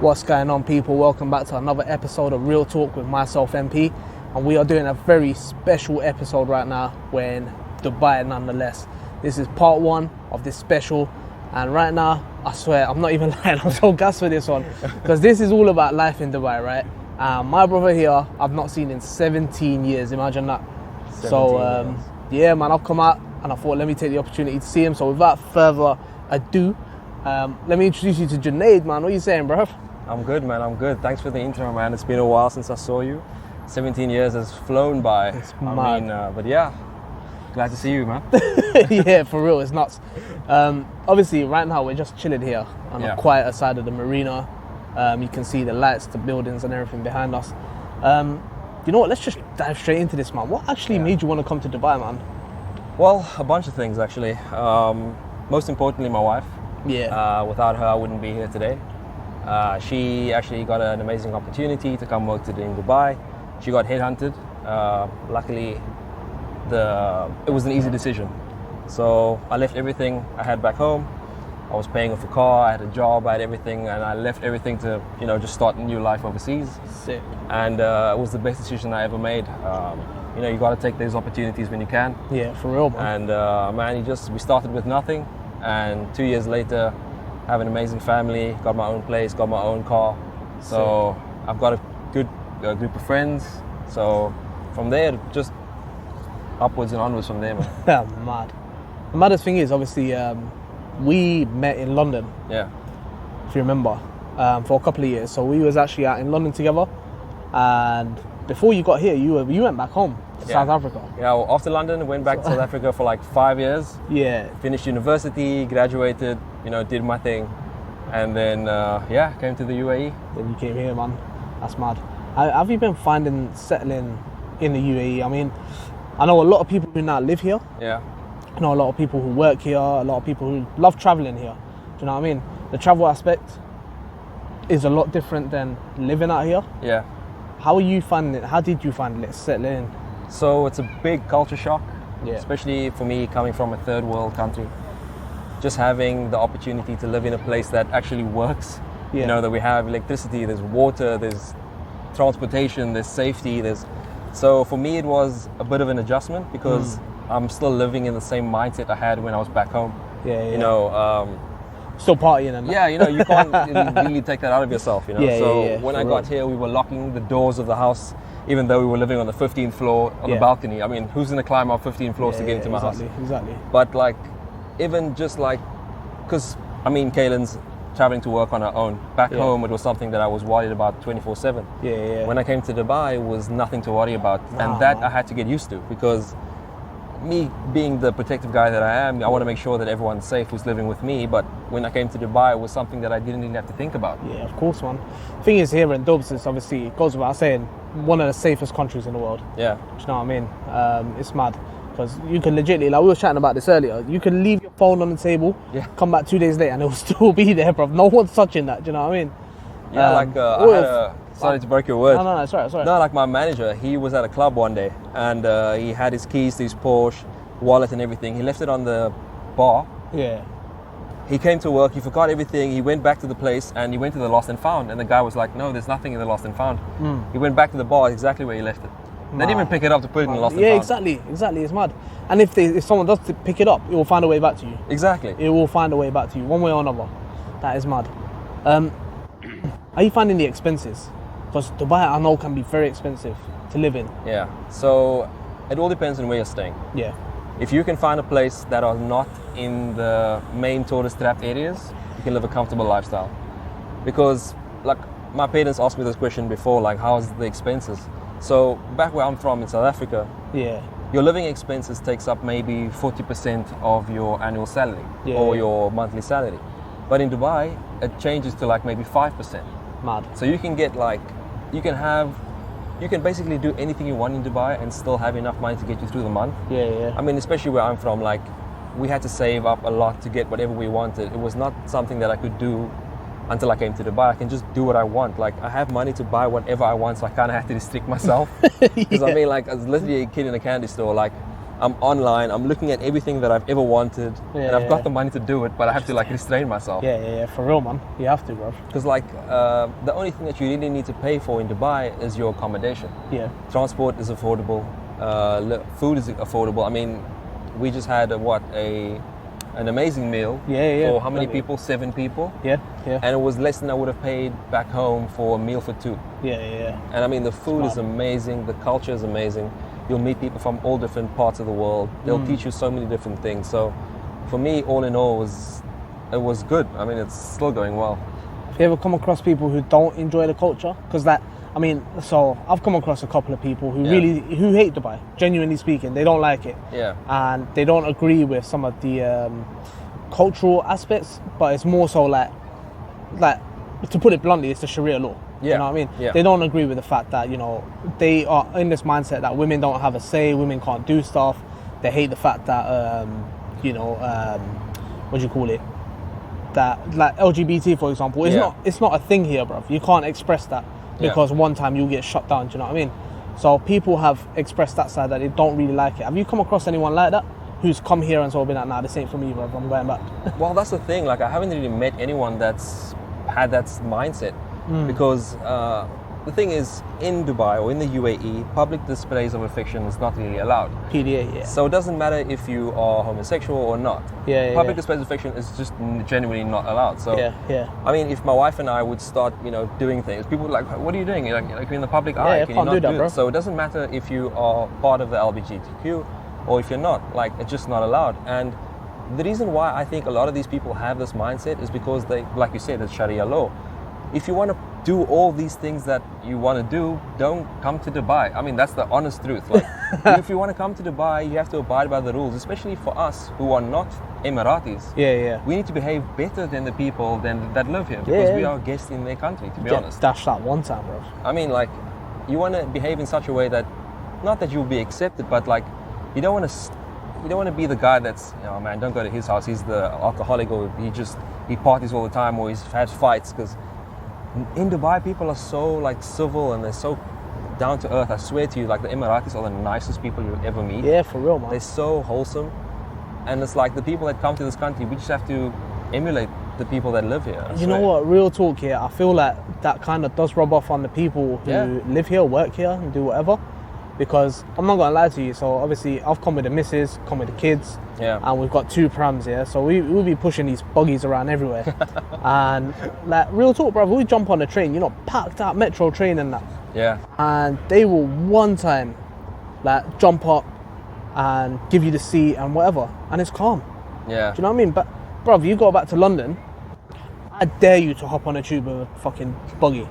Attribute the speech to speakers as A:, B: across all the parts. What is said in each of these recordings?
A: What's going on, people? Welcome back to another episode of Real Talk with myself, MP. And we are doing a very special episode right now. We're in Dubai nonetheless. This is part one of this special. And right now, I swear, I'm not even lying, I'm so gassed for this one. Because this is all about life in Dubai, right? My brother here, I've not seen in 17 years, imagine that. So, yeah, man, I've come out and I thought, let me take the opportunity to see him. So without further ado, let me introduce you to Junaid, man. What are you saying, bro?
B: I'm good, man. I'm good. Thanks for the intro, man. It's been a while since I saw you. 17 years has flown by.
A: It's mad.
B: But yeah, glad to see you, man.
A: Yeah, for real, it's nuts. Obviously, right now we're just chilling here on the quieter side of the marina. You can see the lights, the buildings, and everything behind us. You know what? Let's just dive straight into this, man. What actually made you want to come to Dubai, man?
B: Well, a bunch of things actually. Most importantly, my wife.
A: Yeah.
B: Without her, I wouldn't be here today. She actually got an amazing opportunity to come work in Dubai. She got headhunted. Luckily, it was an easy decision. So I left everything I had back home. I was paying off a car, I had a job, I had everything, and I left everything to, just start a new life overseas.
A: Sick.
B: And it was the best decision I ever made. You got to take those opportunities when you can.
A: Yeah, for real, man.
B: And we started with nothing, and 2 years later, have an amazing family, got my own place, got my own car. So I've got a good group of friends. So from there, just upwards and onwards from there, man.
A: Mad. The maddest thing is, obviously, we met in London.
B: Yeah.
A: If you remember, for a couple of years. So we was actually out in London together, and before you got here, you went back home to South Africa.
B: Yeah. Well, after London, went back to South Africa for like 5 years.
A: Yeah.
B: Finished university, graduated, did my thing, and then came to the UAE.
A: Then you came here, man. That's mad. Have you been finding settling in the UAE? I mean, I know a lot of people who now live here.
B: Yeah.
A: I know a lot of people who work here, a lot of people who love traveling here. Do you know what I mean? The travel aspect is a lot different than living out here.
B: Yeah.
A: How are you finding it? How did you find it settling in?
B: So it's a big culture shock,
A: especially
B: for me coming from a third world country. Just having the opportunity to live in a place that actually works.
A: Yeah.
B: That we have electricity, there's water, there's transportation, there's safety, So for me it was a bit of an adjustment because I'm still living in the same mindset I had when I was back home.
A: Still partying and that.
B: Yeah, you can't really take that out of yourself, When I got here, we were locking the doors of the house, even though we were living on the 15th floor on the balcony. I mean, who's going to climb up 15 floors to get into my house?
A: Exactly.
B: But because Kaylin's traveling to work on her own. Back home, it was something that I was worried about 24/7.
A: Yeah.
B: When I came to Dubai, it was nothing to worry about. And that I had to get used to because me being the protective guy that I am, I want to make sure that everyone's safe who's living with me. But when I came to Dubai, it was something that I didn't even have to think about.
A: Yeah, of course, man. Thing is, here in Dubs, it's obviously, it goes without saying, one of the safest countries in the world.
B: Yeah.
A: Do you know what I mean? It's mad. Because you can legitimately, like we were chatting about this earlier, you can leave your phone on the table, come back 2 days later and it will still be there, bro. No one's touching that, do you know what I mean?
B: Yeah, sorry to break your word.
A: No, sorry.
B: No, like my manager, he was at a club one day and he had his keys to his Porsche, wallet and everything. He left it on the bar.
A: Yeah.
B: He came to work, he forgot everything, he went back to the place and he went to the lost and found. And the guy was like, no, there's nothing in the lost and found. He went back to the bar exactly where he left it. They didn't even pick it up to put it in the lost and found.
A: Yeah, exactly. It's mad. And if someone does pick it up, it will find a way back to you.
B: Exactly.
A: It will find a way back to you, one way or another. That is mad. Are you finding the expenses? Because Dubai, I know, can be very expensive to live in.
B: Yeah. So it all depends on where you're staying.
A: Yeah.
B: If you can find a place that are not in the main tourist trap areas, you can live a comfortable lifestyle. Because my parents asked me this question before, how's the expenses? So back where I'm from in South Africa, your living expenses takes up maybe 40% of your annual salary or your monthly salary. But in Dubai, it changes to maybe 5%.
A: Mad.
B: So you can get you can basically do anything you want in Dubai and still have enough money to get you through the month.
A: Yeah.
B: I mean, especially where I'm from, we had to save up a lot to get whatever we wanted. It was not something that I could do until I came to Dubai. I can just do what I want. I have money to buy whatever I want, so I kind of have to restrict myself. Because I was literally a kid in a candy store. I'm online. I'm looking at everything that I've ever wanted, and I've got the money to do it, but I have to like restrain myself.
A: Yeah, for real, man. You have to, bro.
B: Because like the only thing that you really need to pay for in Dubai is your accommodation.
A: Yeah.
B: Transport is affordable. Food is affordable. I mean, we just had an amazing meal.
A: Yeah.
B: For how many people? 7 people.
A: Yeah.
B: And it was less than I would have paid back home for a meal for 2.
A: Yeah.
B: And I mean, the food is amazing. The culture is amazing. You'll meet people from all different parts of the world. They'll teach you so many different things. So for me, all in all, it was good. I mean, it's still going well.
A: Have you ever come across people who don't enjoy the culture? Because so I've come across a couple of people who who hate Dubai, genuinely speaking. They don't like it.
B: Yeah.
A: And they don't agree with some of the cultural aspects, but it's more so like, to put it bluntly, it's the Sharia law.
B: Yeah.
A: You know what I mean?
B: Yeah.
A: They don't agree with the fact that, they are in this mindset that women don't have a say, women can't do stuff. They hate the fact that, what do you call it? That, like, LGBT, for example, it's not a thing here, bruv. You can't express that because one time you'll get shut down, do you know what I mean? So people have expressed that side that they don't really like it. Have you come across anyone like that who's come here and sort of been like, nah, this ain't for me, bruv, I'm going back?
B: Well, that's the thing. Like, I haven't really met anyone that's had that mindset. Because the thing is, in Dubai or in the UAE, public displays of affection is not really allowed.
A: PDA, yeah.
B: So it doesn't matter if you are homosexual or not. Public displays of affection is just genuinely not allowed. So I mean, if my wife and I would start, doing things, people would like, what are you doing? Like you're in the public eye. Can you not do that, bro? So it doesn't matter if you are part of the LGBTQ or if you're not. Like, it's just not allowed. And the reason why I think a lot of these people have this mindset is because they, like you said, it's Sharia law. If you want to do all these things that you want to do, don't come to Dubai. I mean, that's the honest truth. Like, if you want to come to Dubai, you have to abide by the rules, especially for us who are not Emiratis.
A: Yeah.
B: We need to behave better than the people that live here because we are guests in their country, to be honest.
A: Dash that one time, bro.
B: I mean, like, you want to behave in such a way that, not that you'll be accepted, but like, you don't want to be the guy that's, man, don't go to his house. He's the alcoholic, or he parties all the time, or he has fights. Because in Dubai, people are so like civil and they're so down to earth. I swear to you, like, the Emiratis are the nicest people you'll ever meet.
A: Yeah, for real, man.
B: They're so wholesome, and it's like the people that come to this country, we just have to emulate the people that live here.
A: You know what? Real talk here. I feel like that kind of does rub off on the people who live here, work here, and do whatever. Because I'm not gonna lie to you. So obviously, I've come with the missus, come with the kids, and we've got 2 prams here. So we'll be pushing these buggies around everywhere. And like, real talk, bro, we jump on the train, packed out metro train and that.
B: Yeah.
A: And they will one time, like, jump up and give you the seat and whatever, and it's calm.
B: Yeah.
A: Do you know what I mean? But, bro, if you go back to London, I dare you to hop on a tube with a fucking buggy.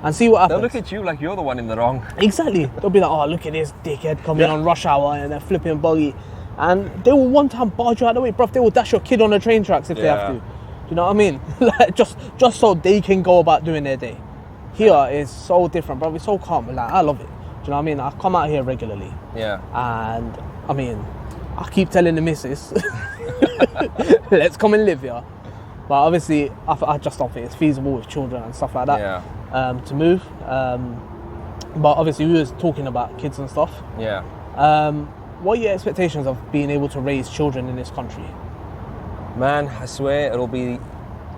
A: And see what happens.
B: They'll look at you like you're the one in the wrong.
A: Exactly. They'll be like, oh, look at this dickhead coming on rush hour and they're flipping buggy. And they will one time barge you out of the way, bruv. They will dash your kid on the train tracks if they have to. Do you know what I mean? Like, just so they can go about doing their day. Here is so different, bruv. It's so calm. Like, I love it. Do you know what I mean? I come out here regularly.
B: Yeah.
A: And, I mean, I keep telling the missus, let's come and live here. But obviously, I just don't think it's feasible with children and stuff like that to move. But obviously, we was talking about kids and stuff.
B: Yeah.
A: What are your expectations of being able to raise children in this country?
B: Man, I swear it'll be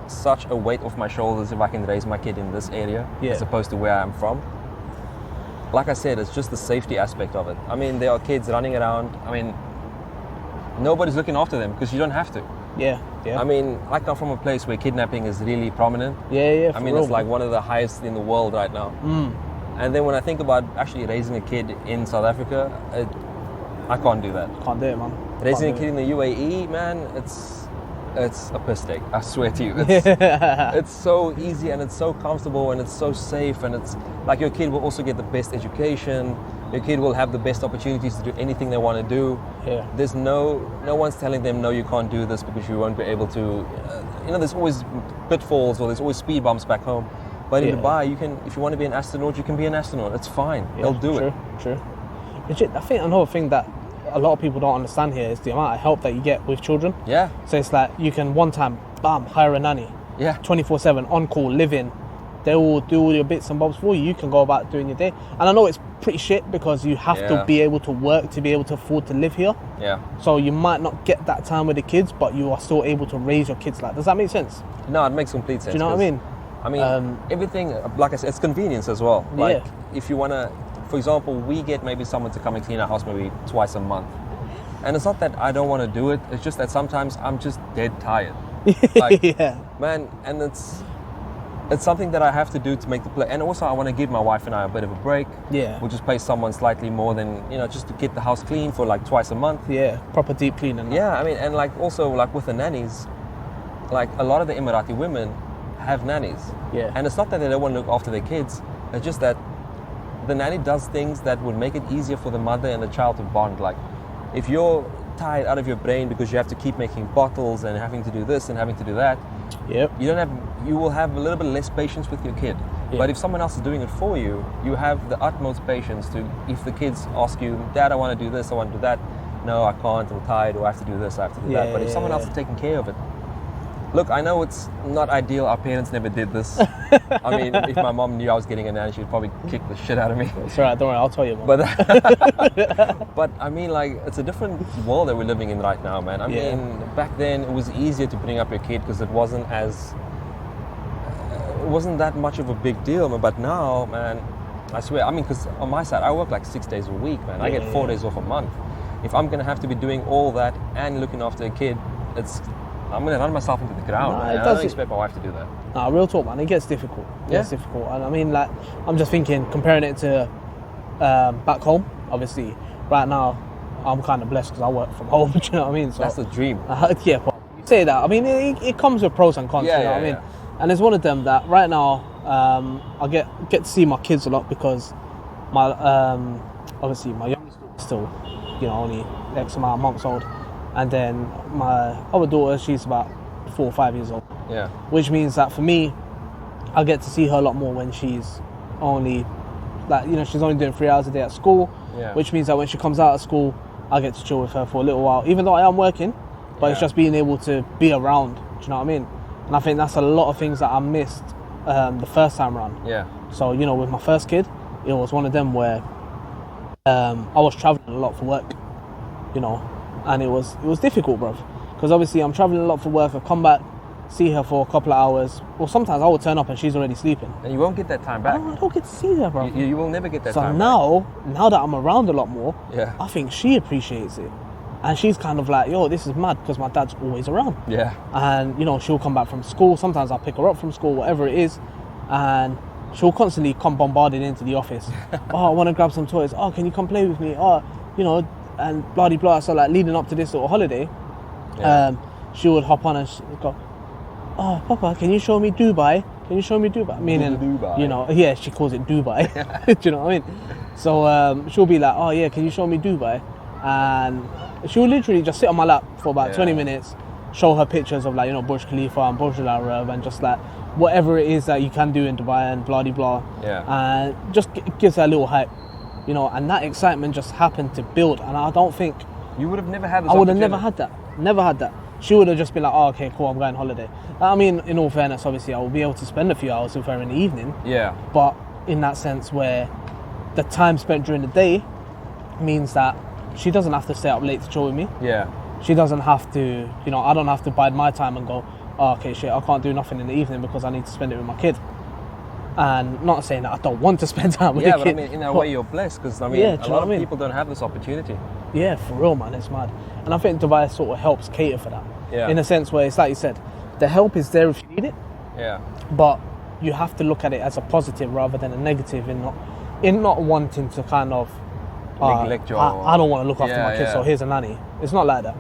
B: such a weight off my shoulders if I can raise my kid in this area as opposed to where I'm from. Like I said, it's just the safety aspect of it. I mean, there are kids running around. I mean, nobody's looking after them because you don't have to.
A: Yeah.
B: I mean, I come from a place where kidnapping is really prominent.
A: Yeah.
B: I mean, it's like one of the highest in the world right now. And then when I think about actually raising a kid in South Africa, I can't do that.
A: Can't do it, man.
B: Raising a kid in the UAE, man, it's a piss take. I swear to you. It's so easy and it's so comfortable and it's so safe, and it's like your kid will also get the best education. Your kid will have the best opportunities to do anything they want to do.
A: Yeah.
B: There's no one's telling them, no, you can't do this because you won't be able to. There's always pitfalls or there's always speed bumps back home. But in Dubai, you can, if you want to be an astronaut, you can be an astronaut. It's fine. They'll do it.
A: True. Legit, I think another thing that a lot of people don't understand here is the amount of help that you get with children.
B: Yeah.
A: So it's like you can one time, bam, hire a nanny.
B: Yeah.
A: 24/7, on call, live in, They will do all your bits and bobs for you. You can go about doing your day. And I know it's pretty shit because you have to be able to work to be able to afford to live here.
B: Yeah.
A: So you might not get that time with the kids, but you are still able to raise your kids. Like, does that make sense?
B: No, it makes complete sense.
A: Do you know what I mean?
B: I mean, everything, like I said, it's convenience as well. Like, if you want to, for example, we get maybe someone to come and clean our house maybe twice a month. And it's not that I don't want to do it. It's just that sometimes I'm just dead tired. Like, man, and it's something that I have to do to make the play. And also I want to give my wife and I a bit of a break.
A: Yeah.
B: We'll just pay someone slightly more than, just to get the house clean for like twice a month.
A: Yeah, proper deep cleaning.
B: Yeah, I mean, and like also like with the nannies, like a lot of the Emirati women have nannies.
A: Yeah.
B: And it's not that they don't want to look after their kids. It's just that the nanny does things that would make it easier for the mother and the child to bond. Like if you're tired out of your brain because you have to keep making bottles and having to do this and having to do that, you will have a little bit less patience with your kid. But if someone else is doing it for you, you have the utmost patience to, if the kids ask you, Dad, I want to do this, I want to do that. No, I can't, I'm tired, or I have to do this, I have to do that. But if someone else is taking care of it, look, I know it's not ideal, our parents never did this. I mean, if my mom knew I was getting a nanny, she'd probably kick the shit out of me.
A: It's alright, don't worry, I'll tell you, Mom.
B: But I mean, like, it's a different world that we're living in right now, man. I mean, back then it was easier to bring up your kid because it wasn't that much of a big deal, man. But now, man, I swear, I mean, because on my side, I work like 6 days a week, man. I get 4 days off a month. If I'm going to have to be doing all that and looking after a kid, I'm going to run myself into the ground. I don't expect my wife to do that.
A: Nah, real talk, man. It gets difficult. It gets difficult. And I mean, like, I'm just thinking, comparing it to back home, obviously, right now, I'm kind of blessed because I work from home. Do you know what I mean? So,
B: that's the dream.
A: Well, you say that. I mean, it comes with pros and cons. You know what I mean? And it's one of them that right now, I get to see my kids a lot because my obviously my youngest daughter is still, only X amount of months old. And then my other daughter, she's about 4 or 5 years old.
B: Yeah.
A: Which means that for me, I get to see her a lot more when she's only, she's only doing 3 hours a day at school.
B: Yeah.
A: Which means that when she comes out of school, I get to chill with her for a little while. Even though I am working, but it's just being able to be around. Do you know what I mean? And I think that's a lot of things that I missed the first time around.
B: Yeah.
A: So, with my first kid, it was one of them where I was traveling a lot for work, and it was difficult, bruv. Because obviously I'm traveling a lot for work. I come back, see her for a couple of hours, or sometimes I would turn up and she's already sleeping.
B: And you won't get that time back.
A: I don't get to see her, bruv.
B: You will never get that
A: time
B: back.
A: So now that I'm around a lot more,
B: I
A: think she appreciates it. And she's kind of like, yo, this is mad because my dad's always around.
B: Yeah.
A: And, she'll come back from school. Sometimes I'll pick her up from school, whatever it is. And she'll constantly come bombarded into the office. Oh, I want to grab some toys. Oh, can you come play with me? Oh, and blah, blah, blah. So, like, leading up to this little holiday, she would hop on and go, oh, Papa, can you show me Dubai? Can you show me Dubai? Meaning,
B: Dubai.
A: She calls it Dubai. Do you know what I mean? So, she'll be like, oh, yeah, can you show me Dubai? And she'll literally just sit on my lap for about 20 minutes, show her pictures of, Burj Khalifa and Burj Al Arab and just, whatever it is that you can do in Dubai and blah, blah.
B: Yeah.
A: And just gives her a little hype, and that excitement just happened to build. And I don't think...
B: You would have never had this
A: I would have never had that. Never had that. She would have just been like, oh, okay, cool, I'm going on holiday. I mean, in all fairness, obviously, I will be able to spend a few hours with her in the evening.
B: Yeah.
A: But in that sense where the time spent during the day means that she doesn't have to stay up late to chill with me.
B: Yeah.
A: She doesn't have to, I don't have to bide my time and go, oh, okay, shit, I can't do nothing in the evening because I need to spend it with my kid. And not saying that I don't want to spend time with the kid.
B: Yeah, but I mean, in a way you're blessed because, a lot of people don't have this opportunity.
A: Yeah, for real, man, it's mad. And I think Dubai sort of helps cater for that.
B: Yeah.
A: In a sense where it's like you said, the help is there if you need it.
B: Yeah.
A: But you have to look at it as a positive rather than a negative in not wanting to kind of
B: neglect your...
A: I don't want to look after my kids,
B: yeah.
A: so here's a nanny. It's not like that.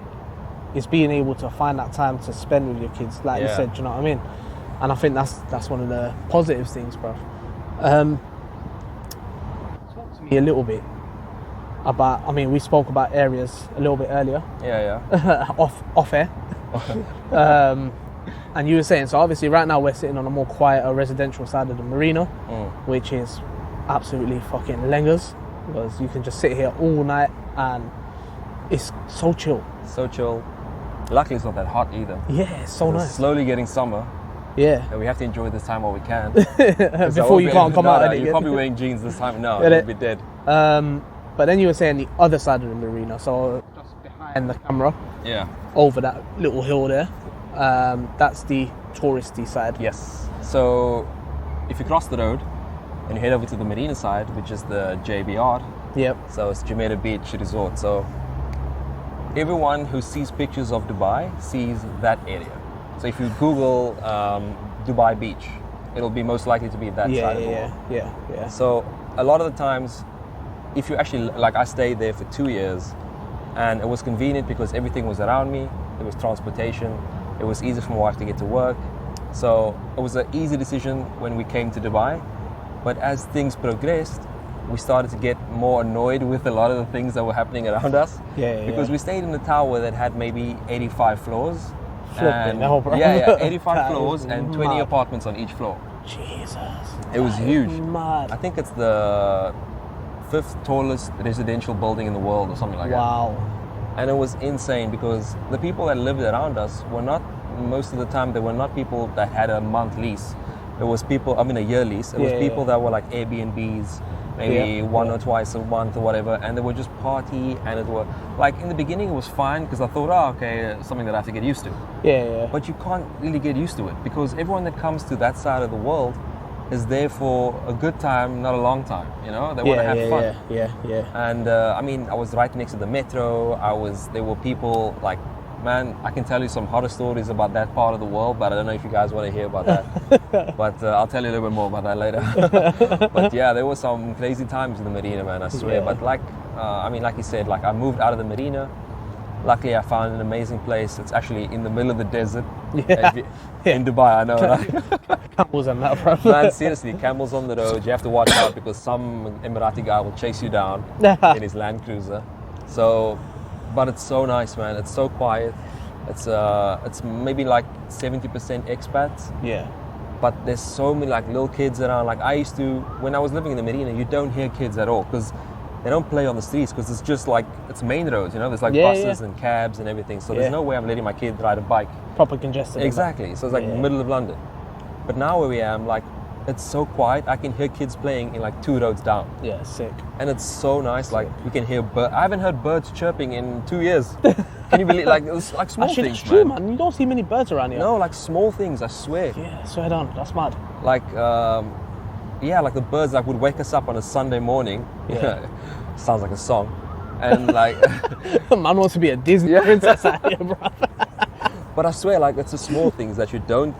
A: It's being able to find that time to spend with your kids, like you said, do you know what I mean? And I think that's one of the positive things, bro. Talk to me a little bit about, we spoke about areas a little bit earlier.
B: Yeah.
A: off air. And you were saying, so obviously right now we're sitting on a more quieter residential side of the marina, which is absolutely fucking lengers, because you can just sit here all night and it's so chill.
B: So chill. Luckily it's not that hot either.
A: Yeah, it's so nice.
B: It's slowly getting summer.
A: Yeah.
B: and we have to enjoy this time while we can.
A: Before you can't come out.
B: You're probably wearing jeans this time. No,
A: Yeah,
B: you'll be dead.
A: But then you were saying the other side of the marina, so just behind the camera,
B: Yeah.
A: over that little hill there, that's the touristy side.
B: Yes. So if you cross the road and you head over to the marina side, which is the JBR,
A: Yep.
B: so it's Jumeirah Beach Resort. So everyone who sees pictures of Dubai sees that area. So if you Google Dubai Beach, it'll be most likely to be that side of the world.
A: Yeah.
B: So a lot of the times, if you actually, like I stayed there for 2 years, and it was convenient because everything was around me. There was transportation. It was easy for my wife to get to work. So it was an easy decision when we came to Dubai. But as things progressed, we started to get more annoyed with a lot of the things that were happening around us. Because we stayed in a tower that had maybe 85 floors.
A: Flipping hell, bro.
B: Yeah, 85
A: That
B: floors
A: is
B: and 20
A: mad.
B: apartments on each floor.
A: Jesus.
B: It was
A: That is
B: huge.
A: Mad.
B: I think it's the 5th tallest residential building in the world or something like that.
A: Wow.
B: And it was insane because the people that lived around us were not, most of the time, they were not people that had a month lease. It was people, I mean a year lease. It was people that were like Airbnbs, maybe one or twice a month or whatever, and they would just party, and it were, like in the beginning it was fine because I thought, oh, okay, something that I have to get used to.
A: Yeah.
B: But you can't really get used to it because everyone that comes to that side of the world is there for a good time, not a long time. You know, they want to have fun.
A: Yeah.
B: And I mean, I was right next to the metro. There were people like, man, I can tell you some horror stories about that part of the world, but I don't know if you guys want to hear about that. But I'll tell you a little bit more about that later. But yeah, there were some crazy times in the marina, man, I swear.
A: Yeah.
B: But like, I mean, like you said, like I moved out of the marina. Luckily, I found an amazing place. It's actually in the middle of the desert. In Dubai, I know. Right?
A: Camels and that, bro.
B: Man, seriously, camels on the road. You have to watch out because some Emirati guy will chase you down in his Land Cruiser. So, but it's so nice, man. It's so quiet. It's maybe like 70% expats.
A: Yeah.
B: But there's so many like little kids around. Like I used to, when I was living in the marina, you don't hear kids at all because they don't play on the streets because it's just like, it's main roads, you know, there's like buses and cabs and everything. So there's no way I'm letting my kid ride a bike.
A: Proper congested.
B: Exactly. So it's like middle of London. But now where we am, like, it's so quiet. I can hear kids playing in like 2 roads down.
A: Yeah, sick.
B: And it's so nice. Like you can hear I haven't heard birds chirping in 2 years. Can you believe? Like it's like small
A: Actually,
B: things,
A: it's true, man. You don't see many birds around here.
B: No, like small things. I swear.
A: Yeah, swear down. That's mad.
B: Like, like the birds like would wake us up on a Sunday morning.
A: Yeah.
B: Sounds like a song. And like,
A: Man wants to be a Disney princess out here, bro.
B: but I swear, like it's the small things that you don't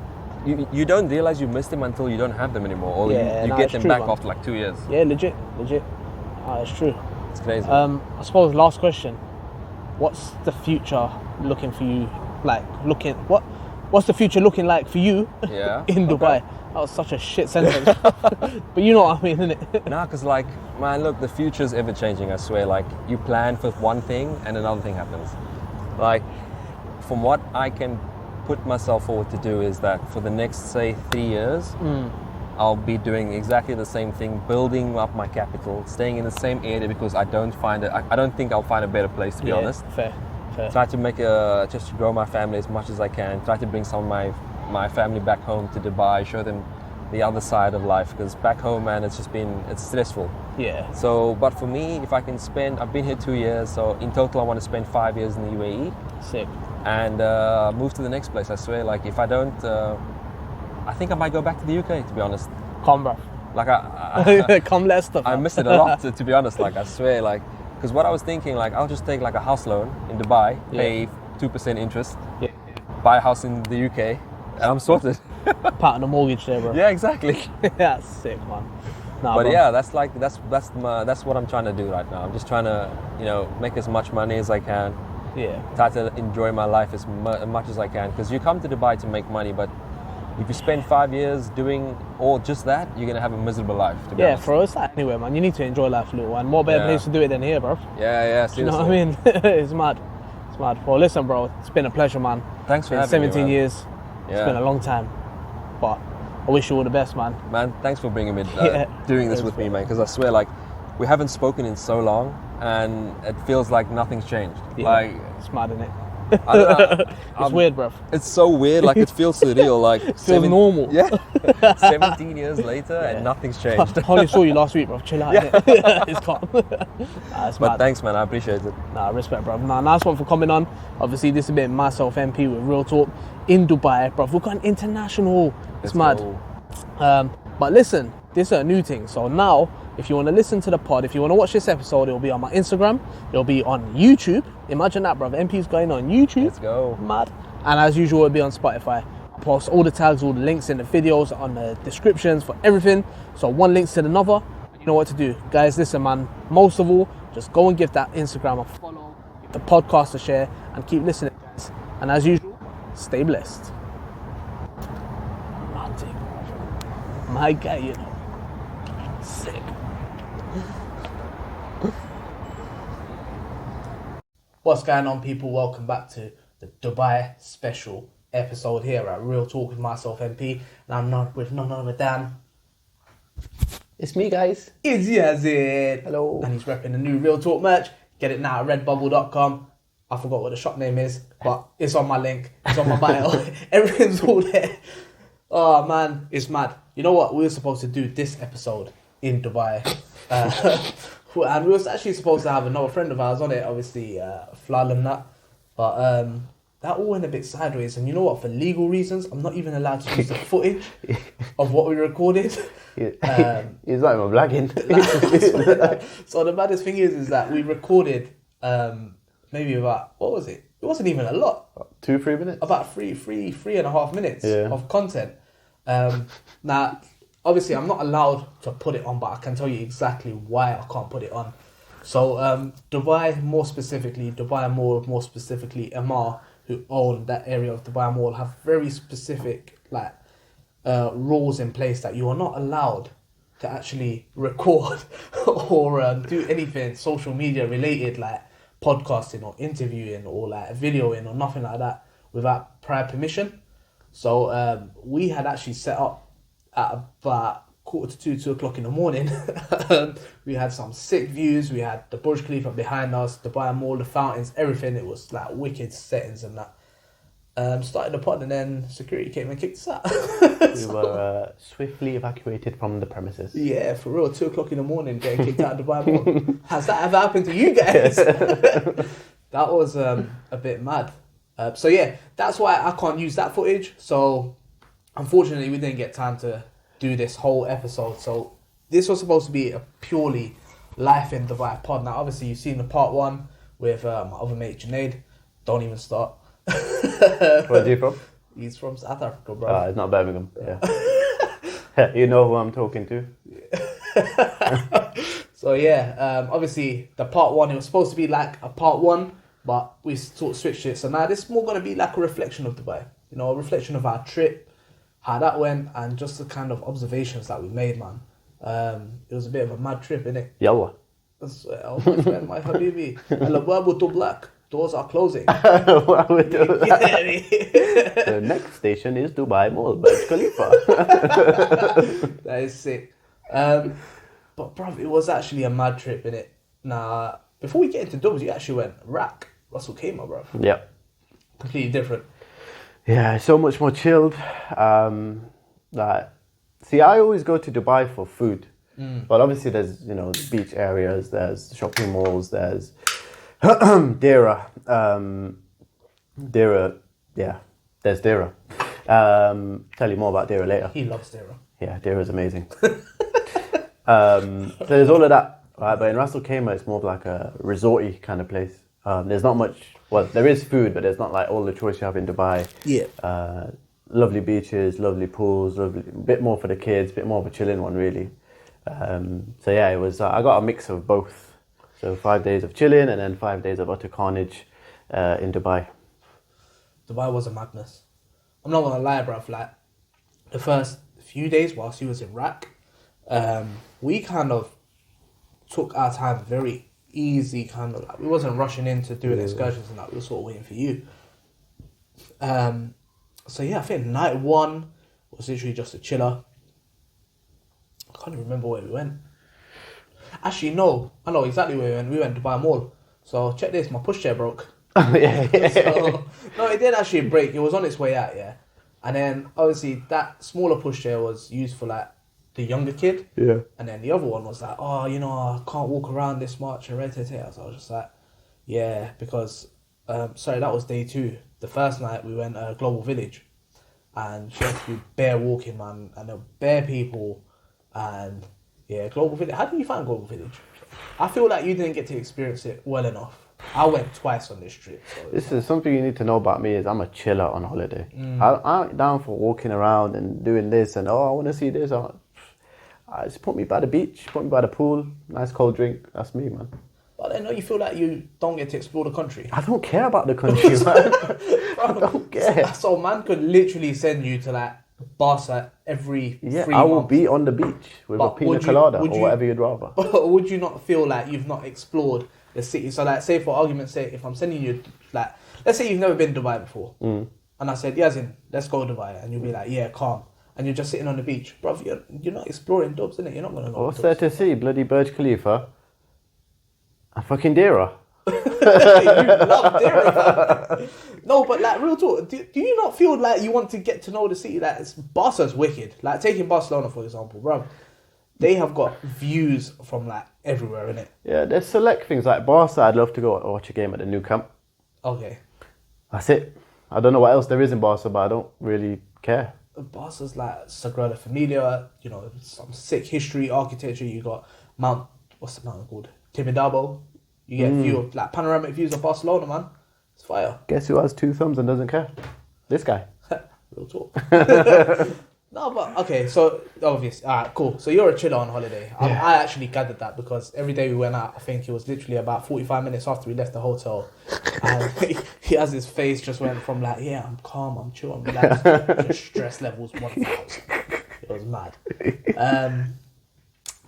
B: realize you missed them until you don't have them anymore, or you get them back after like 2 years.
A: Yeah, legit. It's true.
B: It's crazy.
A: I suppose last question. What's the future looking for you? What's the future looking like for you in Dubai? That was such a shit sentence. But you know what I mean, innit?
B: Nah, because like, man, look, the future's ever changing, I swear. Like, you plan for one thing and another thing happens. Like, from what I can put myself forward to do is that for the next, say, 3 years, I'll be doing exactly the same thing, building up my capital, staying in the same area because I don't think I'll find a better place, to be honest.
A: Fair.
B: Try to make just to grow my family as much as I can. Try to bring some of my family back home to Dubai, show them the other side of life, because back home, man, it's stressful.
A: Yeah.
B: So, but for me, if I can I've been here 2 years, so in total I want to spend 5 years in the UAE.
A: Sick.
B: And move to the next place, I swear. Like, if I don't, I think I might go back to the UK, to be honest.
A: Come, bro.
B: Like,
A: Come, Leicester.
B: I miss it a lot, to be honest. Like, I swear, like, because what I was thinking, like, I'll just take like a house loan in Dubai, pay 2% interest, buy a house in the UK, and I'm sorted.
A: Part of the mortgage there, bro.
B: Yeah, exactly.
A: That's sick, man. Nah,
B: but
A: bro.
B: yeah, that's what I'm trying to do right now. I'm just trying to, make as much money as I can.
A: Yeah.
B: Try to enjoy my life as much as I can, because you come to Dubai to make money, but if you spend 5 years doing all just that, you're gonna have a miserable life. To be honest.
A: Bro, it's like anywhere, man. You need to enjoy life a little, and more better place to do it than here, bro.
B: Yeah, seriously.
A: You know what I mean? It's mad. Well, listen, bro, it's been a pleasure, man.
B: Thanks for having
A: 17
B: me, man.
A: years.
B: Yeah.
A: It's been a long time, but I wish you all the best, man.
B: Man, thanks for bringing me, doing this with me, man. Because I swear, like, we haven't spoken in so long, and it feels like nothing's changed.
A: Yeah,
B: like,
A: it's mad, isn't it?
B: I don't know.
A: It's weird, bruv.
B: It's so weird. Like, it feels surreal. Like,
A: Feels normal.
B: Yeah. 17 years later, and nothing's changed.
A: I only saw you last week, bruv. Chill out.
B: Yeah.
A: innit? It's calm. It's
B: But
A: mad.
B: thanks, man. I appreciate it.
A: Nah, respect, bruv. Nah, nice one for coming on. Obviously, this has been myself, MP, with Real Talk in Dubai, bruv. We've gone international. It's mad. But listen, this is a new thing. So now, if you want to listen to the pod, if you want to watch this episode, it'll be on my Instagram. It'll be on YouTube. Imagine that, bruv. MP's going on YouTube.
B: Let's go.
A: Mad. And as usual, it'll be on Spotify. Post all the tags, all the links in the videos, on the descriptions for everything. So one links to another. You know what to do. Guys, listen, man. Most of all, just go and give that Instagram a follow, give the podcast a share, and keep listening, guys. And as usual, stay blessed. My guy, you know. Sick. What's going on, people? Welcome back to the Dubai special episode here at Real Talk with myself, MP. And I'm not with none other than...
C: It's me, guys.
A: It's Yazid.
C: Hello.
A: And he's repping the new Real Talk merch. Get it now at redbubble.com. I forgot what the shop name is, but it's on my link. It's on my bio. Everything's all there. Oh, man. It's mad. You know what? We were supposed to do this episode in Dubai. And we was actually supposed to have another friend of ours on it, obviously, Flal and that. But that all went a bit sideways. And you know what? For legal reasons, I'm not even allowed to use the footage of what we recorded.
C: He's not even blagging.
A: So the baddest thing is that we recorded maybe about, what was it? It wasn't even a lot.
C: 2-3 minutes?
A: About three and a half minutes
C: Yeah.
A: of content. Now, obviously, I'm not allowed to put it on, but I can tell you exactly why I can't put it on. So, Dubai Mall, more specifically Emar, who own that area of Dubai Mall, have very specific rules in place that you are not allowed to actually record or do anything social media related, like podcasting or interviewing or like videoing or nothing like that without prior permission. So we had actually set up at about 2:45, 2 o'clock in the morning. We had some sick views. We had the Burj Khalifa behind us, Dubai Mall, the fountains, everything. It was like wicked settings and that. Started the pod and then security came and kicked us out.
C: We were swiftly evacuated from the premises.
A: Yeah, for real. 2 o'clock in the morning getting kicked out of Dubai Mall. Has that ever happened to you guys? That was a bit mad. So yeah, that's why I can't use that footage. So unfortunately, we didn't get time to do this whole episode. So this was supposed to be a purely life in Dubai pod. Now, obviously, you've seen the part 1 with my other mate Junaid. Don't even start.
C: Where's he from?
A: He's from South Africa, bro.
C: It's not Birmingham. Yeah. You know who I'm talking to.
A: So yeah, obviously the part 1, it was supposed to be like a part 1, but we sort of switched it. So now this is more going to be like a reflection of Dubai. You know, a reflection of our trip, how that went, and just the kind of observations that we made, man. It was a bit of a mad trip, innit?
C: Yallah.
A: Oh, my friend, my habibi. Al-abwabu tublaq. Doors are closing.
C: What would do that? The next station is Dubai Mall, Burj Khalifa.
A: That is sick. But bruv, it was actually a mad trip, innit? Nah, before we get into Dubs, you actually went Rack, Russell Kama, bruv.
C: Yeah.
A: Completely different.
C: Yeah, so much more chilled. See, I always go to Dubai for food. But obviously there's, beach areas, there's shopping malls, there's Dera. There's Dera. Tell you more about Dera later.
A: He loves Dera.
C: Yeah, Dera's amazing. So there's all of that, right? But in Ras Al Khaimah, it's more of like a resorty kind of place. There's not much. Well, there is food, but there's not like all the choice you have in Dubai.
A: Yeah.
C: Lovely beaches, lovely pools, bit more for the kids, bit more of a chilling one, really. So yeah, it was. I got a mix of both. So 5 days of chilling and then 5 days of utter carnage in Dubai.
A: Dubai was a madness. I'm not gonna lie, bruv. Like the first few days whilst he was in Rack, we kind of took our time very easy. Kind of like we wasn't rushing into doing excursions and that. We were sort of waiting for you. So yeah, I think night 1 was literally just a chiller. I can't even remember where we went. Actually, no, I know exactly where we went. We went to Dubai Mall. So check this, my pushchair broke.
C: yeah.
A: So, no, it did actually break. It was on its way out, yeah. And then obviously that smaller pushchair was used for like the younger kid.
C: Yeah.
A: And then the other one was like, oh, you know, I can't walk around this much and red. So I was just like, yeah, because sorry, that was day 2. The first night we went Global Village, and she had to do bare walking, man, and there were bare people, and yeah, Global Village. How did you find Global Village? I feel like you didn't get to experience it well enough. I went twice on this trip. So
C: This is something you need to know about me is I'm a chiller on holiday.
A: Mm.
C: I'm down for walking around and doing this and I want to see this. Just put me by the beach, put me by the pool, nice cold drink. That's me, man.
A: But then, you feel like you don't get to explore the country.
C: I don't care about the country, man. I don't care.
A: So man could literally send you to like Barca every 3
C: I will
A: months.
C: be on the beach with a
A: But
C: pina
A: would you-
C: colada
A: would
C: or
A: you-
C: whatever you'd rather.
A: But would you not feel like you've not explored the city? So like, say for argument's sake, if I'm sending you, like, let's say you've never been to Dubai before, and I said, Yazin, let's go to Dubai, and you'll be like, yeah, calm, and you're just sitting on the beach, bro. You're not exploring Dubs, innit? You're not gonna know.
C: What's there to see? Bloody Burj Khalifa and fucking Deira.
A: You love dairy, man. No, but like real talk, do you not feel like you want to get to know the city? Like Barca's wicked. Like taking Barcelona for example, bro. They have got views from like everywhere, innit?
C: Yeah, there's select things like Barca. I'd love to go watch a game at the new camp.
A: Okay.
C: That's it. I don't know what else there is in Barca, but I don't really care.
A: Barca's like Sagrada Familia, you know, some sick history, architecture. You got what's the mountain called? Tibidabo. You get a view of like panoramic views of Barcelona, man. It's fire.
C: Guess who has 2 thumbs and doesn't care? This guy.
A: Real talk. No, but okay, so obvious. Alright, cool. So you're a chiller on holiday.
C: Yeah.
A: I actually gathered that because every day we went out, I think it was literally about 45 minutes after we left the hotel. And he has his face just went from like, yeah, I'm calm, I'm chill, I'm relaxed, to stress levels 1,000. It was mad.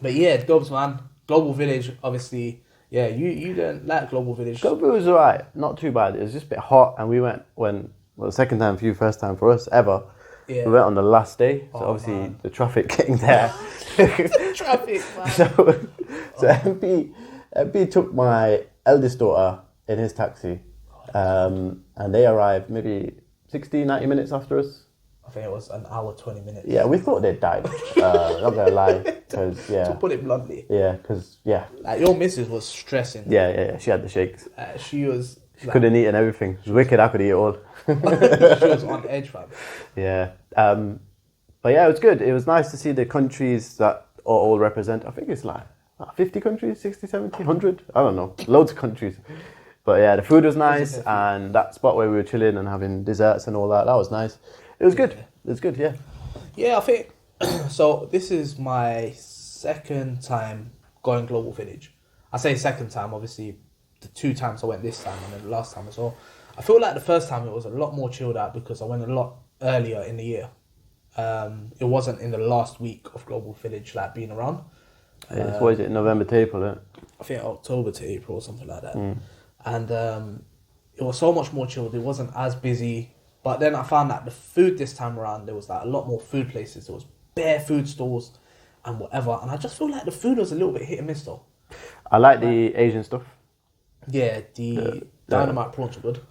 A: But yeah, Dubs, man. Global Village, obviously. Yeah, you don't like Global Village.
C: Global was alright, not too bad. It was just a bit hot, and we went the second time for you, first time for us ever.
A: Yeah.
C: We went on the last day, so
A: Oh,
C: obviously
A: man.
C: the traffic getting there.
A: Traffic, man.
C: So MP took my eldest daughter in his taxi, and they arrived maybe 60, 90 minutes after us.
A: I think it was an hour, 20 minutes.
C: Yeah, we thought they'd died. Not gonna lie, because
A: To put it bluntly.
C: yeah,
A: Your missus was stressing.
C: yeah, she had the shakes.
A: She was...
C: She couldn't eat and everything. It was wicked. I could eat it all.
A: she was on edge, fam.
C: Yeah. But yeah, it was good. It was nice to see the countries that all represent. I think it's like 50 countries, 60, 70, 100. I don't know. Loads of countries. But yeah, the food was nice. And that spot where we were chilling and having desserts and all that, that was nice. It was good. It was good, yeah.
A: Yeah, I think... So, this is my second time going Global Village. I say second time, obviously, the 2 times I went this time and then the last time as well. I feel like the first time it was a lot more chilled out because I went a lot earlier in the year. It wasn't in the last week of Global Village, like, being around.
C: What is it, November to April, isn't it?
A: I think October to April or something like that. And it was so much more chilled. It wasn't as busy. But then I found that the food this time around, there was like a lot more food places. There was bare food stores and whatever. And I just feel like the food was a little bit hit and miss though.
C: I like the Asian stuff.
A: Yeah, the dynamite prawns were good.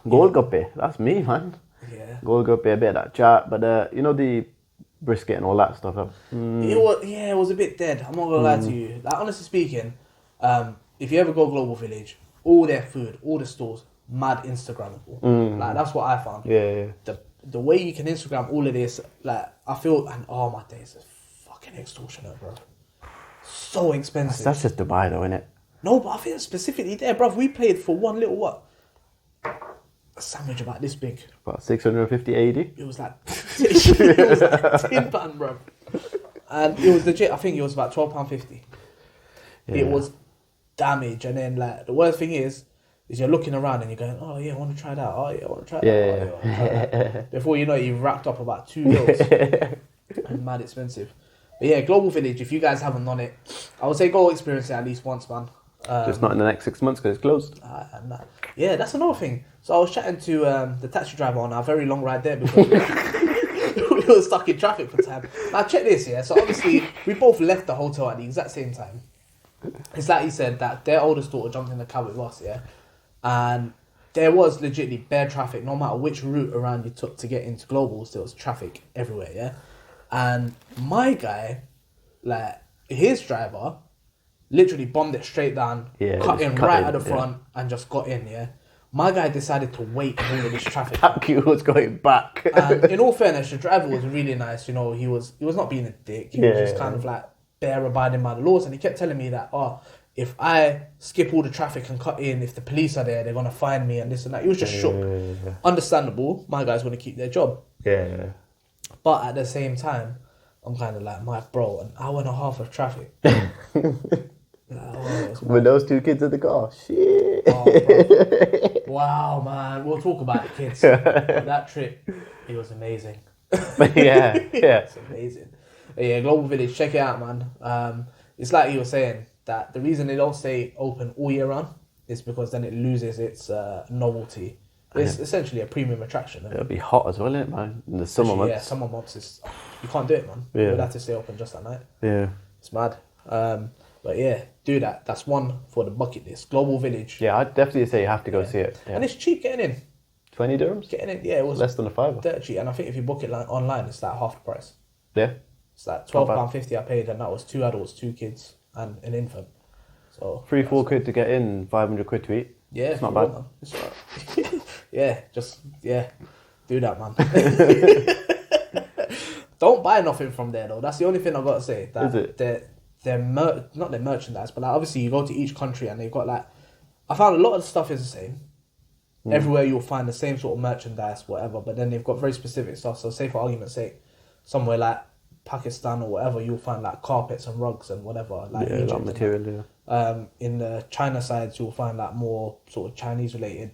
C: Golgappe, that's me, man.
A: Yeah.
C: Golgappe, a bit of that chat. But you know the brisket and all that stuff.
A: It was a bit dead. I'm not gonna lie to you. Like honestly speaking, if you ever go Global Village, all their food, all the stores, mad Instagrammable. Like that's what I found.
C: Yeah.
A: The way you can Instagram all of this, like I feel, and oh my days, it's fucking extortionate, bro. So expensive.
C: That's just Dubai though, innit?
A: No, but I think specifically there, bro. We paid for one little what? A sandwich about this big.
C: About 650 AD.
A: It was like £10, bro. And it was legit. I think it was about £12.50.
C: Yeah.
A: It was damage, and then like the worst thing is you're looking around and you're going, oh yeah, I want to try that. Oh yeah, I want to try that.
C: Yeah.
A: Oh, yeah, I wanna try that. Before you know it, you've wrapped up about 2 meals. And mad expensive. But yeah, Global Village. If you guys haven't done it, I would say go experience it at least once, man.
C: Just not in the next 6 months because it's closed.
A: Yeah, that's another thing. So I was chatting to the taxi driver on our very long ride there because we were stuck in traffic for time. Now check this, yeah. So obviously we both left the hotel at the exact same time. It's like he said that their oldest daughter jumped in the car with us, yeah. And there was legitimately bare traffic. No matter which route around you took to get into Globals, there was traffic everywhere, yeah? And my guy, like, his driver, literally bombed it straight down, cut in right at the front, and just got in, yeah? My guy decided to wait in all of this traffic.
C: That queue was going back.
A: And in all fairness, the driver was really nice, you know, he was not being a dick. He was just kind of like bare abiding by the laws, and he kept telling me that, if I skip all the traffic and cut in, if the police are there, they're going to find me and this and that. He was just shook. Yeah. Understandable. My guys want to keep their job.
C: Yeah.
A: But at the same time, I'm kind of like, my bro, an hour and a half of traffic.
C: With those 2 kids in the car. Shit.
A: Oh, wow, man. We'll talk about the kids. That trip, it was amazing.
C: yeah.
A: It's amazing. But yeah, Global Village, check it out, man. It's like you were saying, that the reason they don't stay open all year round is because then it loses its novelty. It's essentially a premium attraction.
C: It'll be hot as well, isn't it, man? In the summer months.
A: Yeah, summer months is... You can't do it, man.
C: Yeah.
A: You'll have to stay open just at night.
C: Yeah.
A: It's mad. But yeah, do that. That's one for the bucket list. Global Village.
C: Yeah, I'd definitely say you have to go see it. Yeah.
A: And it's cheap getting in.
C: 20 dirhams?
A: Getting in, yeah. It was
C: less than a fiver.
A: Dirt cheap. And I think if you book it online, it's like half the price.
C: Yeah.
A: It's like £12.50 I paid, and that was 2 adults, 2 kids, and an infant. So
C: 3-4 quid to get in, 500 quid to eat.
A: Yeah,
C: it's not bad.
A: Man. It's right. Do that, man. Don't buy nothing from there though. That's the only thing I've got to say. That
C: is it?
A: Not their merchandise, but like obviously you go to each country and they've got like, I found a lot of the stuff is the same. Everywhere you'll find the same sort of merchandise, whatever. But then they've got very specific stuff. So say for argument's sake, somewhere like Pakistan or whatever, you'll find like carpets and rugs and whatever. Like
C: Egypt that material,
A: in the China sides, you'll find like more sort of Chinese related,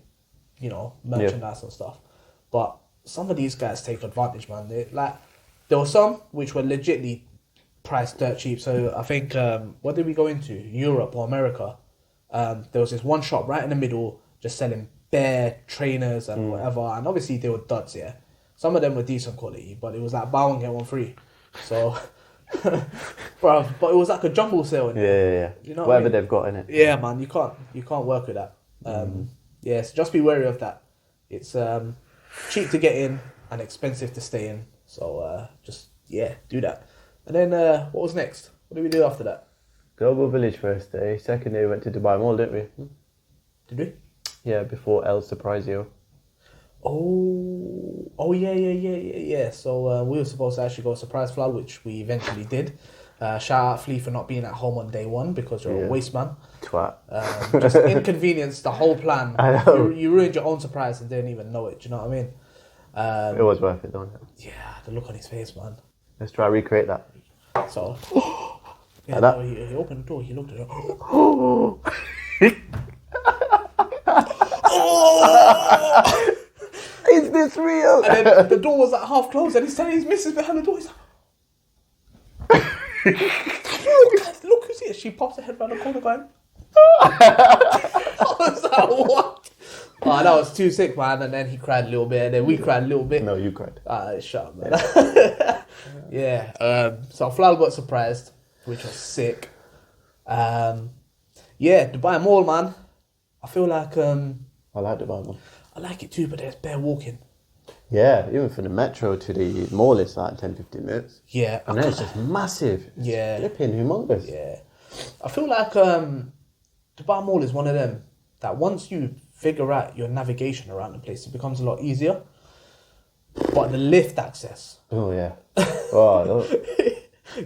A: merchandise and stuff. But some of these guys take advantage, man. There were some which were legitimately priced dirt cheap. So I think, what did we go into? Europe or America? There was this one shop right in the middle just selling bare trainers and whatever. And obviously they were duds, yeah. Some of them were decent quality, but it was like buy one, get one free. So, bro, but it was like a jumble sale.
C: Yeah.
A: You know
C: whatever they've got in it.
A: Yeah, man, you can't work with that. Yeah, so just be wary of that. It's cheap to get in and expensive to stay in. So do that. And then what was next? What did we do after that?
C: Global Village first day. Second day we went to Dubai Mall, didn't we?
A: Did we?
C: Yeah, before El Surprise You.
A: Oh yeah. So we were supposed to actually go surprise Flood, which we eventually did. Shout out Flea for not being at home on day one because you're a waste man.
C: Twat.
A: Just inconvenienced the whole plan.
C: I know.
A: You ruined your own surprise and didn't even know it. Do you know what I mean?
C: It was worth it, don't it?
A: Yeah, the look on his face, man.
C: Let's try recreate that.
A: So,
C: like that?
A: No, he opened the door. He looked at it.
C: Is this real?
A: And then the door was like half closed, and he's telling his missus behind the door. He's like, look who's here. She pops her head around the corner going, I was like, what? Oh, that was too sick, man. And then he cried a little bit, and then we cried a little bit.
C: No, you cried.
A: Shut up, man. Yeah. So Flal got surprised, which was sick. Yeah, Dubai Mall, man. I feel like
C: I like Dubai Mall.
A: I like it too, but there's bare walking.
C: Yeah, even from the metro to the mall, it's like 10-15 minutes.
A: Yeah.
C: And then it's just massive.
A: Yeah.
C: Flipping humongous.
A: Yeah. I feel like Dubai Mall is one of them that once you figure out your navigation around the place, it becomes a lot easier. But the lift access.
C: Oh, yeah. Oh,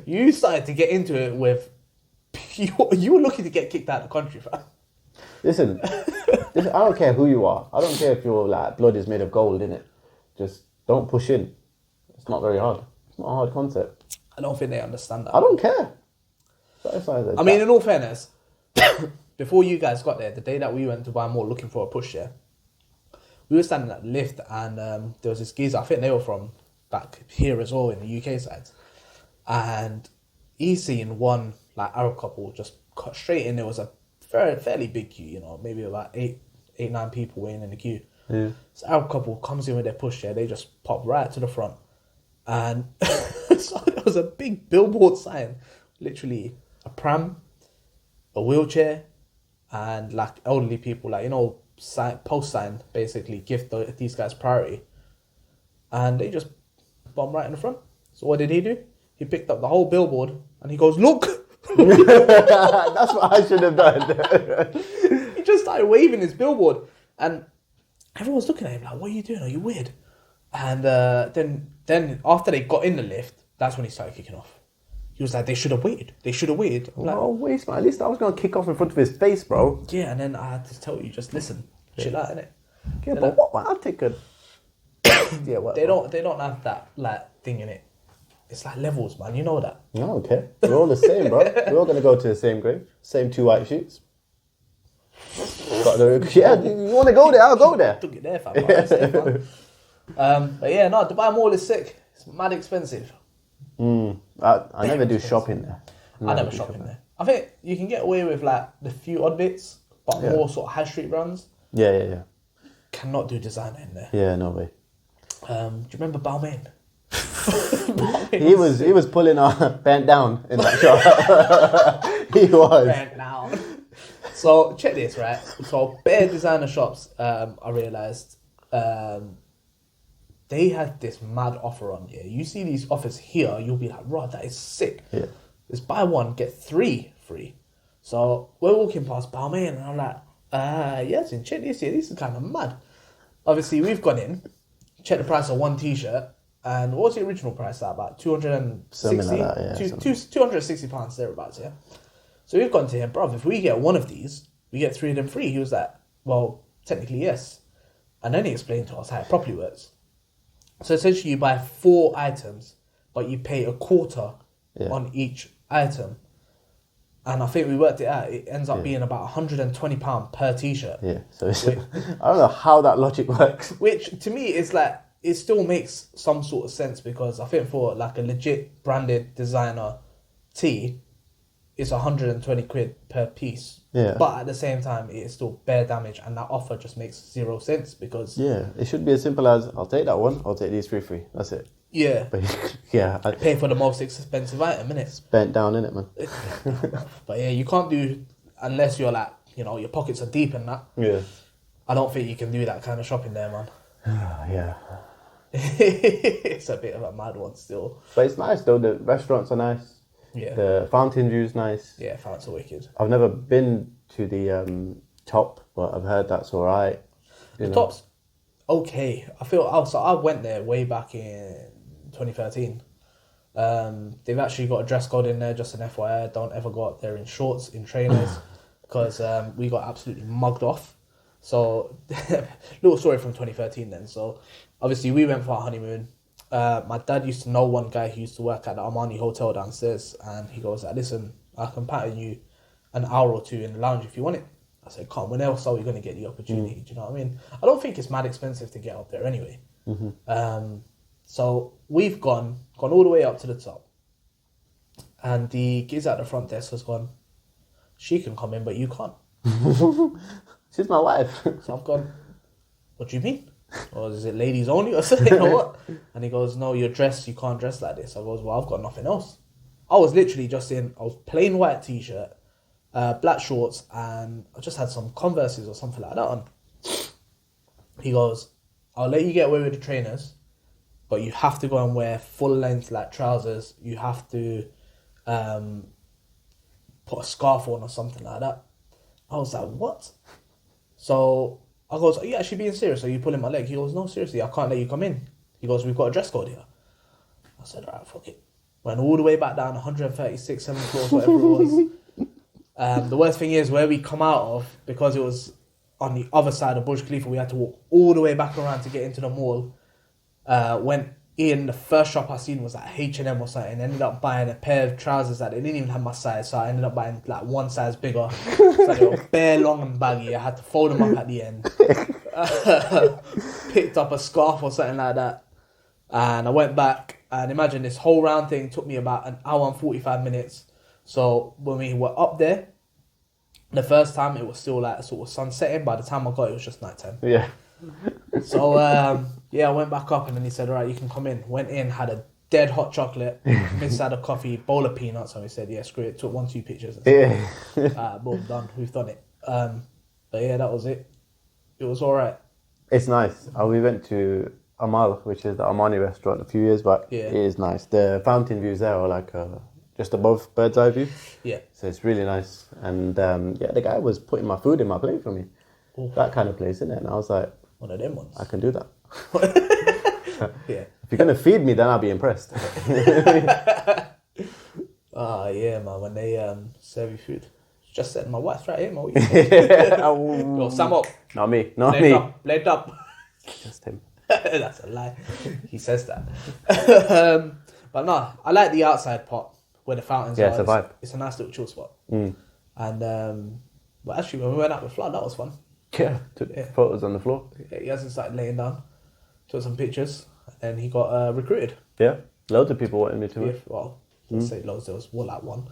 A: You started to get into it with... You were looking to get kicked out of the country, fam.
C: Listen, I don't care who you are. I don't care if your blood is made of gold, innit? Just don't push in. It's not very hard. It's not a hard concept.
A: I don't think they understand that.
C: I don't care.
A: I mean, in all fairness, before you guys got there, the day that we went to buy more looking for a push, yeah, we were standing at the lift and there was this geezer, I think they were from back here as well in the UK side. And he's seen one Arab couple just cut straight in. There was a fairly big queue, maybe about 8-9 people waiting in the queue.
C: Yeah.
A: This Arab couple comes in with their pushchair. They just pop right to the front, and so there was a big billboard sign, literally a pram, a wheelchair, and elderly people, post sign, basically, give these guys priority. And they just bombed right in the front. So what did he do? He picked up the whole billboard and he goes, look!
C: That's what I should have done.
A: He just started waving his billboard. And everyone's looking at him like, what are you doing? Are you weird? And then after they got in the lift, that's when he started kicking off. He was like, they should have waited. They should have waited. I'm like,
C: Oh, wait, man. At least I was going to kick off in front of his face, bro.
A: yeah, and then I had to tell you, just listen. Chill out, innit?
C: Yeah, but what? I'll take a... yeah, what?
A: They don't have that like thing in it. It's like levels, man. You know that.
C: No, okay. We're all the same, bro. We're all going to go to the same grave. Same 2 white sheets. Yeah, you want to go there? I'll go there.
A: Took it there, fam. Right? Safe, man. But yeah, no, Dubai Mall is sick. It's mad expensive.
C: I never do shopping there.
A: I never shop in there. I think you can get away with like the few odd bits, but more sort of high street brands.
C: Yeah.
A: Cannot do designer in there.
C: Yeah, no way.
A: Do you remember Balmain?
C: He was pulling bent down in that shop. He was.
A: Bent down. So check this, right? So bare designer shops, I realised, they had this mad offer on. Yeah, you see these offers here, you'll be like, "Rod, that is sick."
C: Yeah.
A: It's buy one get 3 free. So we're walking past Balmain, and I'm like, yes, and check this here. This is kind of mad. Obviously, we've gone in, check the price of one t-shirt, and what's the original price at? About 260?
C: Something like that, yeah,
A: 260 pounds thereabouts, yeah. So we've gone to him, bruv, if we get one of these, we get 3 of them free. He was like, well, technically yes. And then he explained to us how it properly works. So essentially you buy 4 items, but you pay a quarter on each item. And I think we worked it out, it ends up being about £120 per t-shirt.
C: Yeah, so it's, I don't know how that logic works.
A: Which to me is like, it still makes some sort of sense, because I think for like a legit branded designer tee, it's 120 quid per piece.
C: Yeah.
A: But at the same time, it is still bare damage, and that offer just makes 0 sense, because...
C: Yeah, it should be as simple as, I'll take that one, I'll take these 3 free. That's it.
A: Yeah.
C: But yeah.
A: Pay for the most expensive item, innit?
C: It's bent down, innit, man?
A: But yeah, you can't do, unless you're like, you know, your pockets are deep in that.
C: Yeah.
A: I don't think you can do that kind of shopping there, man.
C: Yeah.
A: It's a bit of a mad one still.
C: But it's nice though, the restaurants are nice.
A: Yeah.
C: The fountain view's nice.
A: Yeah, fountains are wicked.
C: I've never been to the top, but I've heard that's alright.
A: The top's okay. I feel, so I went there way back in 2013. They've actually got a dress code in there, just an FYI. Don't ever go up there in shorts, in trainers, because we got absolutely mugged off. So, little story from 2013 then. So, obviously we went for our honeymoon. My dad used to know one guy who used to work at the Armani Hotel downstairs, and he goes, listen, I can pattern you an hour or 2 in the lounge if you want it. I said, come, when else are we going to get the opportunity? Do you know what I mean? I don't think it's mad expensive to get up there anyway. So we've gone all the way up to the top, and the geezer at the front desk has gone, she can come in, but you can't.
C: She's my wife.
A: So I've gone, what do you mean? Or is it ladies only or something or what? And he goes, no, you're dressed, you can't dress like this. I goes, well, I've got nothing else. I was literally just I was plain white t-shirt, black shorts, and I just had some Converses or something like that on. He goes, I'll let you get away with the trainers, but you have to go and wear full length like trousers. You have to put a scarf on or something like that. I was like, what? So I goes, are you actually being serious? Are you pulling my leg? He goes, no, seriously, I can't let you come in. He goes, we've got a dress code here. I said, all right, fuck it. Went all the way back down, 136, 7 floors, whatever it was. The worst thing is, where we come out of, because it was on the other side of Burj Khalifa, we had to walk all the way back around to get into the mall. Went in, the first shop I seen was like H&M or something. Ended up buying a pair of trousers that they didn't even have my size, so I ended up buying like 1 size bigger. So they were bare long and baggy. I had to fold them up at the end. Picked up a scarf or something like that, and I went back. And imagine this whole round thing took me about an hour and 45 minutes. So when we were up there, the first time it was still like sort of sun setting. By the time I got it was just nighttime.
C: Yeah.
A: So I went back up, and then he said, all right, you can come in. Went in, had a dead hot chocolate, mixed had a coffee, bowl of peanuts, and we said, yeah, screw it. Took 1-2 pictures. And boom, done. We've done it. But yeah, that was it. It was alright.
C: It's nice. We went to Amal, which is the Armani restaurant, a few years back.
A: Yeah.
C: It is nice. The fountain views there are like just above bird's eye view.
A: Yeah.
C: So it's really nice. And the guy was putting my food in my plate for me.
A: Ooh.
C: That kind of place, isn't it? And I was like,
A: One of them ones.
C: I can do that.
A: Yeah.
C: If you're going to feed me, then I'll be impressed.
A: Yeah, man. When they serve you food. Just said, my wife's right here, man. What you saying? Yo, Sam up.
C: Not me. Not
A: Blade
C: me.
A: up. Blade up.
C: Just him.
A: That's a lie. He says that. But no, I like the outside part where the fountains are.
C: It's a vibe.
A: It's a nice little chill spot.
C: Mm.
A: And but actually, when we went out with Flood, that was fun.
C: Yeah, took photos on the floor.
A: Yeah, he hasn't started laying down. Took some pictures, and he got recruited.
C: Yeah, loads of people wanted me to.
A: Yeah, well, let's say loads. There was more like one.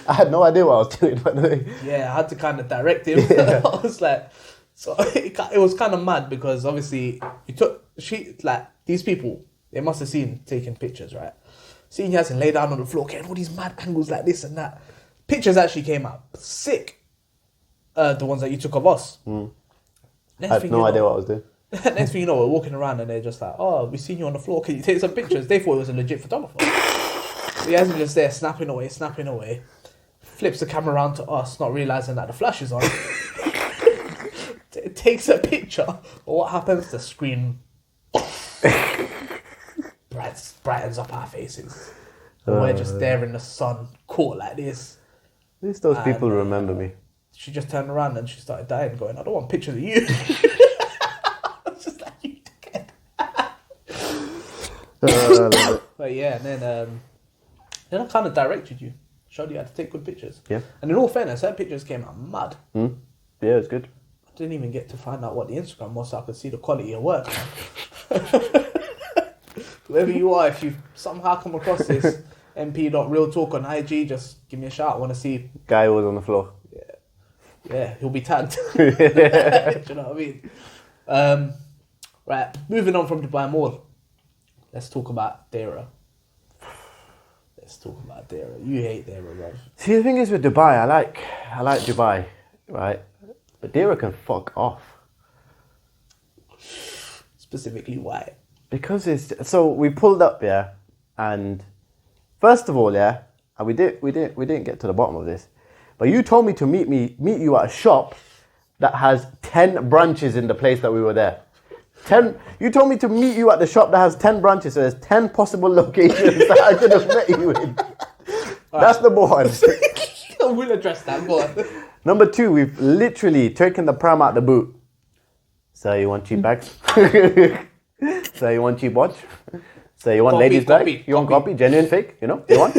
C: I had no idea what I was doing, by the way.
A: Yeah, I had to kind of direct him. I was like, so it was kind of mad because obviously these people, they must have seen taking pictures, right? Seeing he hasn't laid down on the floor, getting all these mad angles like this and that. Pictures actually came out sick. The ones that you took of us.
C: I had no idea what I was doing.
A: Next thing you know, we're walking around and they're just like, oh, we've seen you on the floor. Can you take some pictures? They thought it was a legit photographer. He hasn't just there snapping away. Flips the camera around to us, not realizing that the flash is on. Takes a picture. But what happens? The screen brightens up our faces. And we're just there in the sun, caught like this.
C: At least those people remember me.
A: She just turned around and she started dying, going, I don't want pictures of you. I was just like, you dickhead. But yeah, and then I kind of directed you. Showed you how to take good pictures.
C: Yeah.
A: And in all fairness, her pictures came out mad.
C: Yeah, it was good.
A: I didn't even get to find out what the Instagram was so I could see the quality of work. Whoever you are, if you somehow come across this mp.realtalk on IG, just give me a shout. I want to see.
C: Guy was on the floor.
A: Yeah, he'll be tagged. Do you know what I mean? Right, moving on from Dubai Mall. Let's talk about Dara. You hate Dara, bro.
C: See, the thing is with Dubai, I like Dubai, right? But Dara can fuck off.
A: Specifically, why?
C: Because so we pulled up, yeah, and first of all, yeah, and we didn't get to the bottom of this, but you told me to meet you at a shop that has 10 branches in the place that we were there. 10. You told me to meet you at the shop that has 10 branches, so there's 10 possible locations that I could have met you in. That's number one.
A: We'll address that. Go on.
C: Number two, we've literally taken the pram out the boot. So you want cheap bags? So you want cheap watch? So you want ladies' bag? You want copy? Genuine, fake? You know? You want?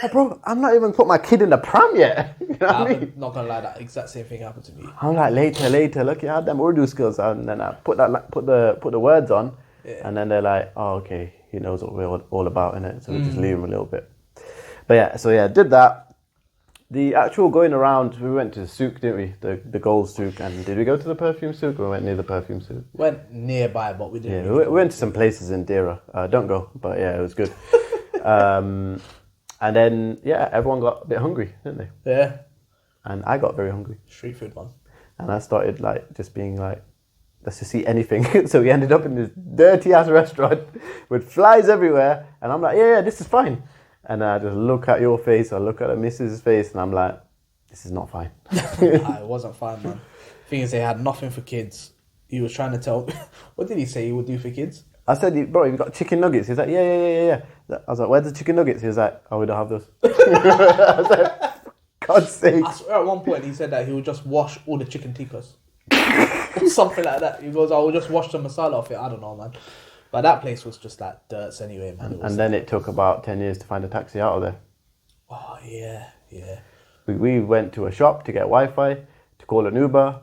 C: Oh, bro, I'm not even put my kid in the pram yet. You know what I mean?
A: Not gonna lie, that exact same thing happened to me.
C: I'm like, later. Look, you had them Urdu skills, and then I put the words on, and then they're like, oh, okay, he knows what we're all about, innit? So we just leave him a little bit. But yeah, did that. The actual going around, we went to the souk, didn't we? The gold souk, and did we go to the perfume souk, or we went near the perfume souk?
A: Went nearby, but we didn't.
C: Yeah, we went to some places in Dera. Don't go, but yeah, it was good. And then, yeah, everyone got a bit hungry, didn't they?
A: Yeah.
C: And I got very hungry.
A: Street food, man.
C: And I started just being like, let's just eat anything. So we ended up in this dirty ass restaurant with flies everywhere. And I'm like, yeah, this is fine. And I just look at your face, I look at the missus' face, and I'm like, this is not fine.
A: Nah, it wasn't fine, man. Thing is, they had nothing for kids. He was trying to tell, what did he say he would do for kids?
C: I said, bro, you've got chicken nuggets. He's like, yeah. I was like, where's the chicken nuggets? He was like, oh, we don't have those. I was like, God's sake.
A: I swear at one point he said that he would just wash all the chicken tikkas. Or something like that. He goes, I will just wash the masala off it. I don't know, man. But that place was just like dirts anyway, man.
C: And then it took about 10 years to find a taxi out of there.
A: Oh, yeah.
C: We went to a shop to get Wi-Fi, to call an Uber.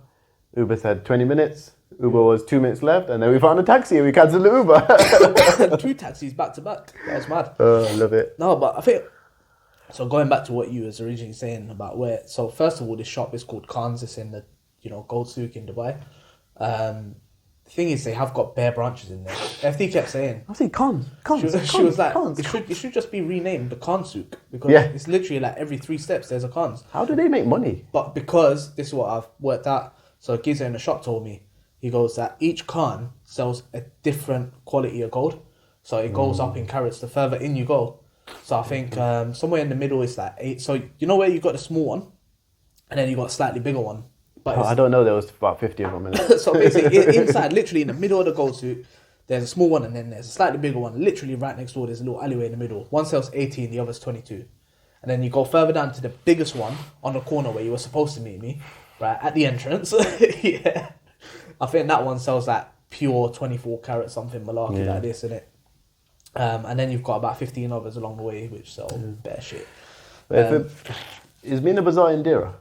C: Uber said 20 minutes. Uber was 2 minutes left, and then we found a taxi and we cancelled the Uber.
A: 2 taxis back to back. That was mad.
C: I love it.
A: No, but I think, so going back to what you was originally saying about where, so first of all, this shop is called Khan's. It's in the, Gold Souk in Dubai. The thing is, they have got bare branches in there. FD kept saying,
C: I see Khan's.
A: She was like, it should just be renamed the Khan Souk, because it's literally like every 3 steps there's a Khan's.
C: How do they make money?
A: But because, this is what I've worked out, So a geezer in the shop told me, he goes that each can sells a different quality of gold. So it goes up in carats the further in you go. So I think somewhere in the middle is like 8. So you know where you got the small one, and then you got a slightly bigger one. But
C: I don't know. There was about 50 of them in it.
A: so basically, inside, literally in the middle of the gold suit, there's a small one, and then there's a slightly bigger one. Literally right next door, there's a little alleyway in the middle. One sells 18, the other's 22. And then you go further down to the biggest one on the corner where you were supposed to meet me, right at the entrance. Yeah, I think that one sells like pure 24 carat something malarkey like this, innit? And then you've got about 15 others along the way which sell better shit.
C: Is Mina Bazaar in Dira?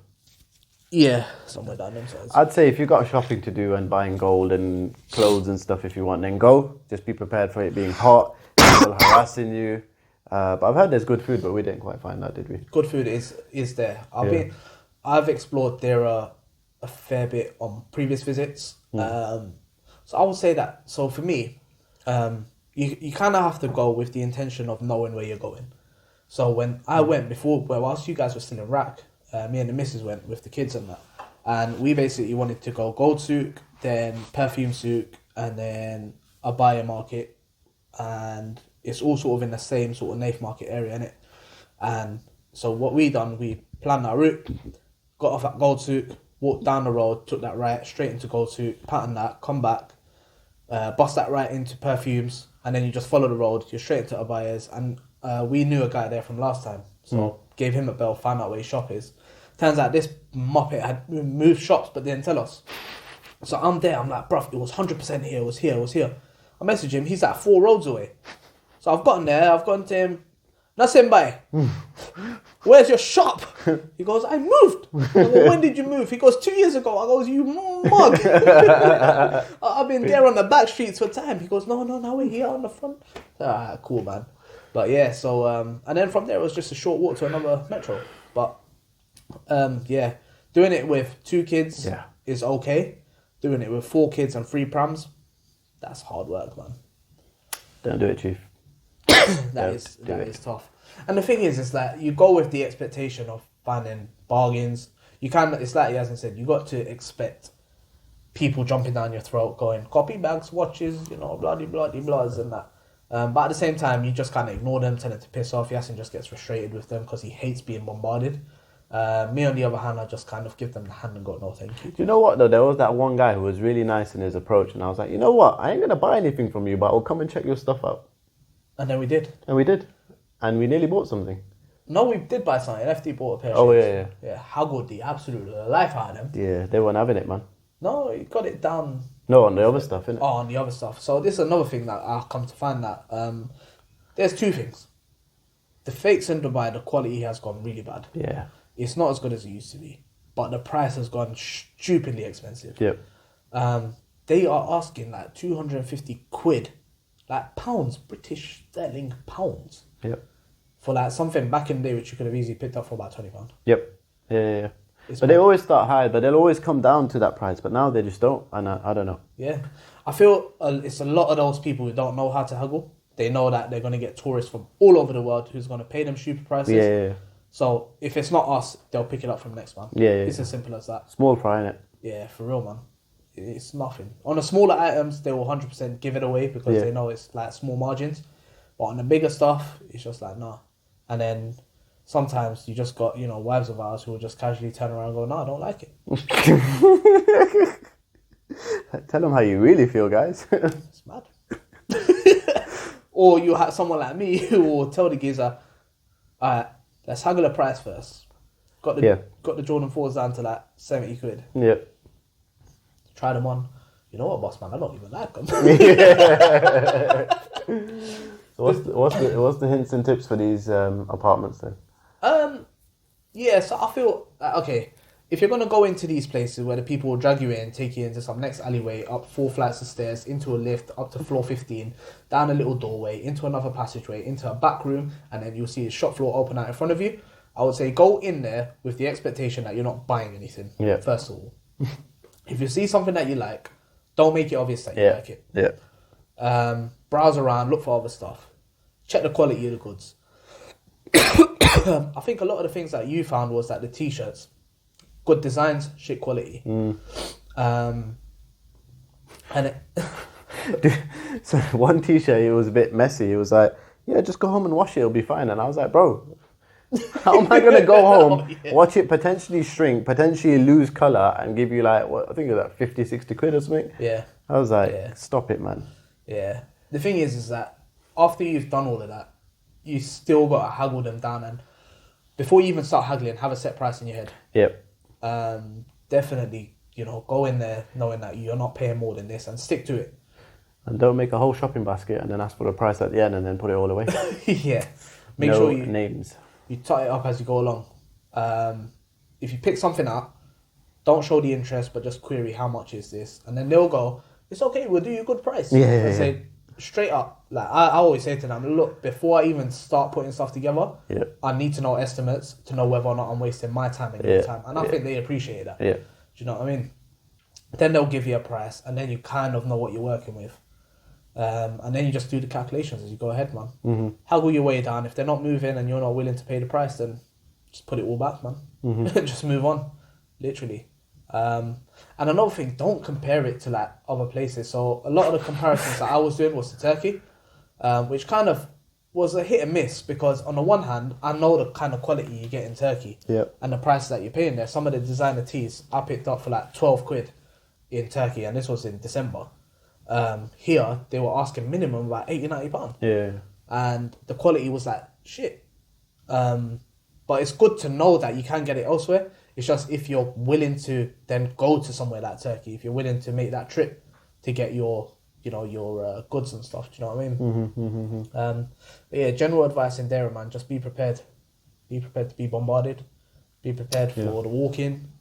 A: Yeah, somewhere down them sides.
C: I'd say if you've got shopping to do and buying gold and clothes and stuff, if you want, then go. Just be prepared for it being hot, people harassing you. But I've heard there's good food, but we didn't quite find that, did we?
A: Good food is there. I've explored Dira a fair bit on previous visits. So I would say that. So for me, you kind of have to go with the intention of knowing where you're going. So when I went before, whilst you guys were still in Rack, me and the missus went with the kids and that. And we basically wanted to go gold souk, then perfume souk, and then a buyer market. And it's all sort of in the same sort of Nath market area, innit? And so what we done, we planned our route, got off at gold souk, walked down the road, took that right, straight into gold souk, patterned that, come back, bust that right into perfumes, and then you just follow the road, you're straight into Abayas. And we knew a guy there from last time, so gave him a bell, found out where his shop is. Turns out this muppet had moved shops but didn't tell us. So I'm there, I'm like, bruv, it was 100% here, it was here. I message him, he's like 4 roads away. So I've gotten there, I've gone to him, nothing by. Where's your shop? He goes, I moved. I go, when did you move? He goes, 2 years ago. I goes, you mug. I've been there on the back streets for time. He goes, no, we're here on the front. Alright, cool, man. But yeah, so, and then from there it was just a short walk to another metro. But, yeah, doing it with 2 kids is okay. Doing it with 4 kids and 3 prams, that's hard work, man.
C: Don't do it, Chief.
A: That is tough. And the thing is that you go with the expectation of finding bargains. You can, it's like he hasn't said, you got to expect people jumping down your throat going, copy bags, watches, you know, bloody blahs and that. But at the same time, you just kind of ignore them, tell them to piss off. Yasin just gets frustrated with them because he hates being bombarded. Me, on the other hand, I just kind of give them the hand and go, no, thank you.
C: Do you know what, though? There was that one guy who was really nice in his approach, and I was like, you know what? I ain't going to buy anything from you, but I'll come and check your stuff out.
A: And then we did.
C: And we nearly bought something.
A: No, we did buy something. FD bought a pair of
C: shades.
A: Yeah, how good the absolute life out of them.
C: Yeah, they weren't having it, man.
A: No, he got it down.
C: No, on the other stuff, innit?
A: Oh, on the other stuff. So this is another thing that I've come to find that there's 2 things. The fakes in Dubai, the quality has gone really bad.
C: Yeah.
A: It's not as good as it used to be, but the price has gone stupidly expensive.
C: Yep.
A: They are asking like 250 quid, like pounds, British sterling pounds.
C: Yep.
A: For like something back in the day which you could have easily picked up for about £20.
C: Yep. Yeah. But they always start high, but they'll always come down to that price. But now they just don't, and I don't know.
A: Yeah. I feel it's a lot of those people who don't know how to haggle. They know that they're going to get tourists from all over the world who's going to pay them stupid prices.
C: Yeah.
A: So if it's not us, they'll pick it up from next month.
C: Yeah.
A: It's as simple as that.
C: Small fry, innit?
A: Yeah, for real, man. It's nothing. On the smaller items, they will 100% give it away because they know it's like small margins. But on the bigger stuff, it's just like, nah. And then sometimes you just got, you know, wives of ours who will just casually turn around and go, no, I don't like it.
C: Tell them how you really feel, guys.
A: It's mad. Or you have someone like me who will tell the geezer, alright, let's haggle the price first. Got the Jordan 4s down to like 70 quid.
C: Yeah.
A: Try them on. You know what, boss man, I don't even like them.
C: So what's the hints and tips for these apartments then?
A: Yeah, so I feel okay. If you're gonna go into these places where the people will drag you in, take you into some next alleyway, up 4 flights of stairs, into a lift, up to floor 15, down a little doorway, into another passageway, into a back room, and then you'll see a shop floor open out in front of you, I would say go in there with the expectation that you're not buying anything.
C: Yeah.
A: First of all, if you see something that you like, don't make it obvious that you like it.
C: Yeah.
A: Browse around, look for other stuff, check the quality of the goods. I think a lot of the things that you found was that the t-shirts, good designs, shit quality. And it,
C: So one t-shirt, it was a bit messy. It was like, yeah, just go home and wash it, it'll be fine. And I was like, bro, how am I going to go home, watch it potentially shrink, potentially lose colour, and give you like, what, I think it was like 50, 60 quid or something?
A: yeah.
C: I was like,
A: Yeah.
C: stop it, man.
A: Yeah. The thing is that after you've done all of that, you still got to haggle them down, and before you even start haggling, have a set price in your head.
C: Yep.
A: Definitely, go in there knowing that you're not paying more than this and stick to it.
C: And don't make a whole shopping basket and then ask for the price at the end and then put it all away.
A: Yeah. Make
C: No
A: sure you
C: names.
A: tie it up as you go along. If you pick something up, don't show the interest, but just query how much is this, and then they'll go, it's okay, we'll do you a good price.
C: Yeah.
A: Say straight up, like I always say to them, look, before I even start putting stuff together,
C: Yeah.
A: I need to know estimates to know whether or not I'm wasting my time and your time, and I think they appreciate that.
C: Yeah.
A: Do you know what I mean? Then they'll give you a price, and then you kind of know what you're working with. And then you just do the calculations as you go ahead, man.
C: Mm-hmm.
A: Haggle your way down. If they're not moving and you're not willing to pay the price, then just put it all back, man.
C: Mm-hmm.
A: Just move on, literally. And another thing, don't compare it to like other places. So a lot of the comparisons that I was doing was to Turkey, which kind of was a hit and miss, because on the one hand, I know the kind of quality you get in Turkey and the prices that you're paying there. Some of the designer tees I picked up for like 12 quid in Turkey, and this was in December. Here they were asking minimum about £80-90,
C: Yeah.
A: and the quality was like shit. But it's good to know that you can get it elsewhere. It's just if you're willing to then go to somewhere like Turkey, if you're willing to make that trip to get your goods and stuff. Do you know what I mean? But yeah, general advice in there, man. Just be prepared. Be prepared to be bombarded. Be prepared for the walk-in.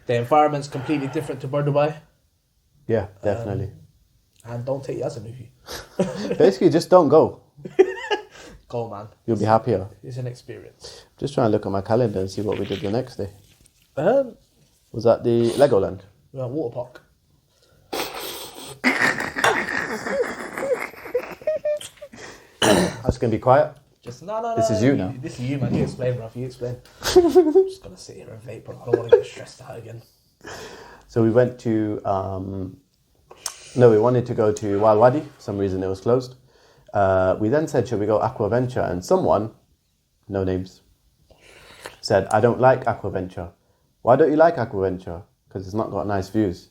A: The environment's completely different to Dubai.
C: Yeah, definitely.
A: And don't take Yazan with you.
C: Basically, just don't go.
A: Go, man.
C: You'll be happier.
A: It's an experience.
C: Just trying to look at my calendar and see what we did the next day.
A: Was
C: that the Legoland?
A: Water park.
C: I was going to be quiet.
A: No.
C: This is you now.
A: This is you, man. You explain, bruv. You explain. I'm just going to sit here and vape, bro. I don't want to get stressed out again.
C: So we went to... we wanted to go to Wild Wadi. For some reason, it was closed. We then said, should we go Aquaventure? And someone, no names, said, I don't like Aquaventure. Why don't you like Aquaventure? Because it's not got nice views.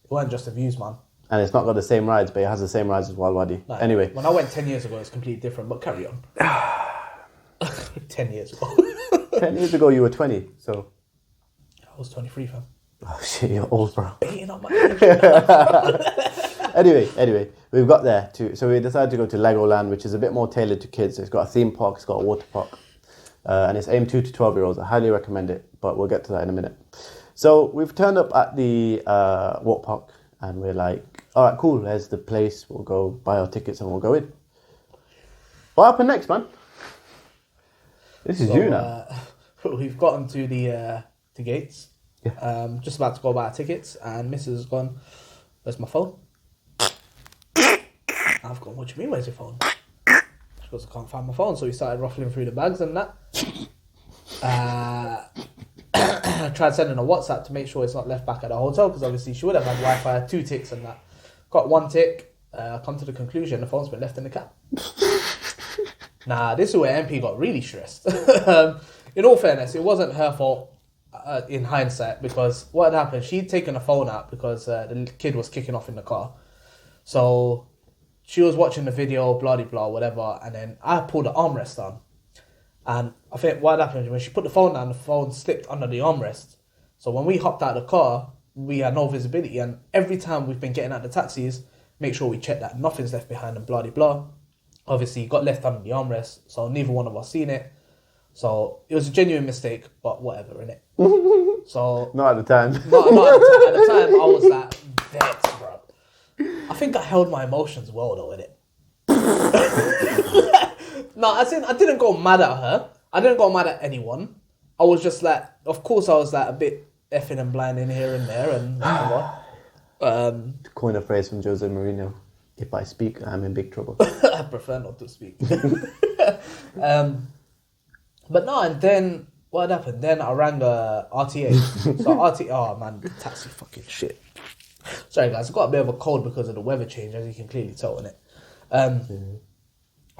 A: It wasn't just the views, man.
C: And it's not got the same rides, but it has the same rides as Wild Wadi.
A: No,
C: Anyway.
A: When I went 10 years ago, it's completely different, but carry on. 10 years ago.
C: 10 years ago, you were 20, so...
A: I was 23, fam.
C: Oh, shit, you're old, bro.
A: Beating up my age.
C: Anyway, we've got there too. So we decided to go to Legoland, which is a bit more tailored to kids. It's got a theme park, it's got a water park. And it's aimed 2 to 12-year-olds. I highly recommend it, but we'll get to that in a minute. So we've turned up at the water park, and we're like, all right, cool, there's the place. We'll go buy our tickets and we'll go in. What happened next, man? This is you now.
A: We've gotten to the gates. Yeah. Just about to go buy our tickets, and Mrs. has gone, where's my phone? I've gone, what do you mean, where's your phone? She goes, I can't find my phone. So we started ruffling through the bags and that. I tried sending a WhatsApp to make sure it's not left back at the hotel, because obviously she would have had Wi-Fi, 2 ticks and that. Got 1 tick, come to the conclusion the phone's been left in the cab. Nah, this is where MP got really stressed. In all fairness, it wasn't her fault in hindsight, because what had happened, she'd taken the phone out because the kid was kicking off in the car. So she was watching the video, blah, blah, blah, whatever, and then I pulled the armrest down. And I think what happened, when she put the phone down, the phone slipped under the armrest. So when we hopped out of the car, we had no visibility, and every time we've been getting out the taxis, make sure we check that nothing's left behind and blah, blah, blah. Obviously, it got left under the armrest, so neither one of us seen it. So it was a genuine mistake, but whatever, innit? So
C: Not at the time.
A: not at the time, I was like, vexed, bro. I think I held my emotions well, though, innit? No, I didn't go mad at her. I didn't go mad at anyone. I was just like, of course, I was like a bit effing and blinding here and there and whatever.
C: To coin a phrase from Jose Mourinho, if I speak, I'm in big trouble.
A: I prefer not to speak. But no, and then what had happened? Then I rang RTA. So RTA, oh man, the taxi fucking shit. Sorry guys, I got a bit of a cold because of the weather change, as you can clearly tell in it.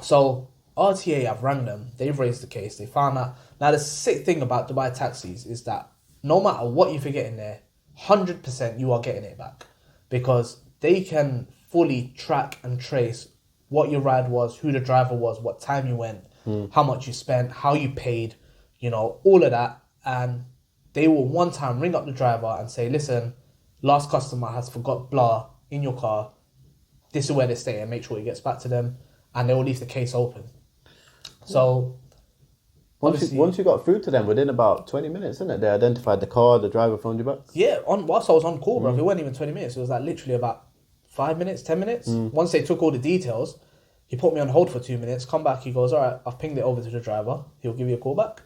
A: So RTA, I've rang them. They've raised the case. They found out. Now the sick thing about Dubai taxis is that no matter what you forget in there, 100% you are getting it back, because they can fully track and trace what your ride was, who the driver was, what time you went, how much you spent, how you paid, you know, all of that. And they will one time ring up the driver and say, listen, last customer has forgot blah in your car. This is where they stay, and make sure it gets back to them, and they will leave the case open. So
C: once you got through to them within about 20 minutes, isn't it? They identified the car, the driver phoned you back.
A: Yeah, whilst I was on call, bro, it wasn't even 20 minutes. It was like literally about 5 minutes, 10 minutes. Once they took all the details, he put me on hold for 2 minutes. Come back, he goes, all right, I've pinged it over to the driver. He'll give you a call back.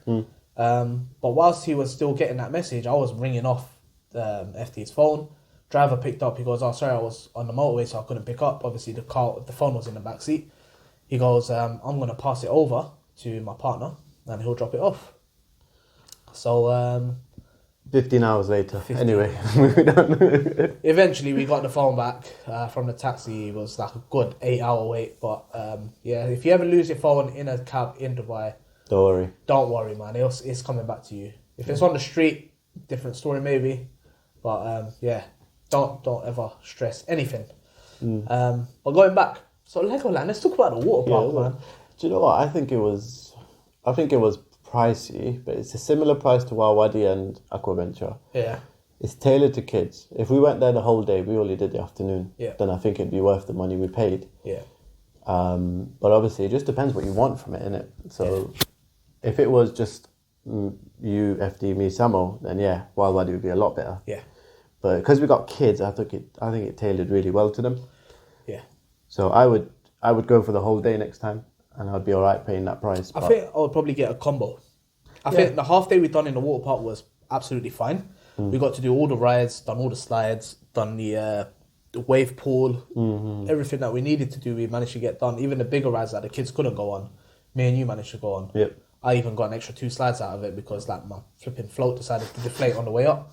A: But whilst he was still getting that message, I was ringing off FD's phone. Driver picked up. He goes, oh, sorry, I was on the motorway, so I couldn't pick up. Obviously, the phone was in the back seat. He goes, I'm going to pass it over to my partner, and he'll drop it off. So
C: 15 hours later.
A: 15.
C: Anyway, moving on.
A: Eventually, we got the phone back from the taxi. It was like a good 8-hour wait. But yeah, if you ever lose your phone in a cab in Dubai, don't worry, man. It's coming back to you. If it's on the street, different story maybe. But yeah, don't ever stress anything. But going back, so Legoland, let's talk about the water park, man.
C: Do you know what? I think it was pricey, but it's a similar price to Wild Wadi and Aquaventure.
A: Yeah.
C: It's tailored to kids. If we went there the whole day, we only did the afternoon, then I think it'd be worth the money we paid.
A: Yeah.
C: But obviously, it just depends what you want from it, innit? So if it was just you, FD, me, Samo, then yeah, Wild Wadi would be a lot better.
A: Yeah.
C: But because we got kids, I think it tailored really well to them.
A: Yeah.
C: So I would go for the whole day next time, and I'd be all right paying that price.
A: I think I would probably get a combo. I think the half day we done in the water park was absolutely fine. We got to do all the rides, done all the slides, done the wave pool, everything that we needed to do. We managed to get done. Even the bigger rides that the kids couldn't go on, me and you managed to go on.
C: Yep.
A: I even got an extra 2 slides out of it because like my flipping float decided to deflate on the way up.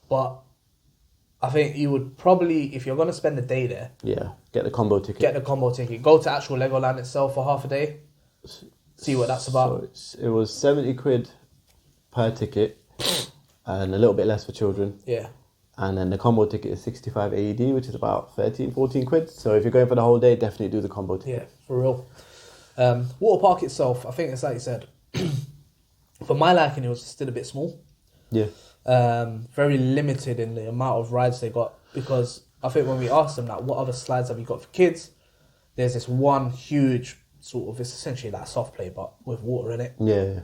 A: But I think you would probably, if you're going to spend a day there,
C: get the combo ticket.
A: Go to actual Legoland itself for half a day, see what that's about.
C: So it was 70 quid per ticket and a little bit less for children.
A: Yeah.
C: And then the combo ticket is 65 AED, which is about 13, 14 quid. So if you're going for the whole day, definitely do the combo ticket.
A: Yeah, for real. Water park itself, I think it's like you said, for my liking, it was still a bit small.
C: Yeah.
A: Very limited in the amount of rides they got, because I think when we asked them like, what other slides have you got for kids? There's this one huge sort of, it's essentially like soft play, but with water in it.
C: Yeah.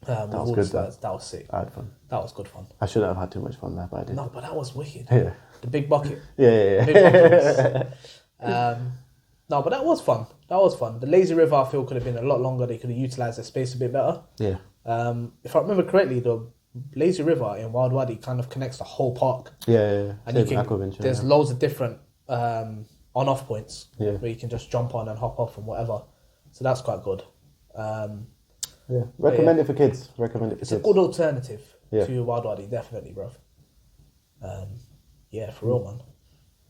A: That was good. That was sick.
C: I had fun.
A: That was good fun.
C: I shouldn't have had too much fun there, but I did.
A: No, but that was wicked.
C: Yeah.
A: The big bucket.
C: Yeah.
A: Big bucket. No, but that was fun. The lazy river, I feel, could have been a lot longer. They could have utilised the space a bit better.
C: Yeah.
A: If I remember correctly, the lazy river in Wild Wadi kind of connects the whole park.
C: Yeah.
A: And there's loads of different on-off points where you can just jump on and hop off and whatever. So that's quite good.
C: Recommend it for kids.
A: It's a good alternative to Wild Wadi, definitely, bro. Yeah, for real, man.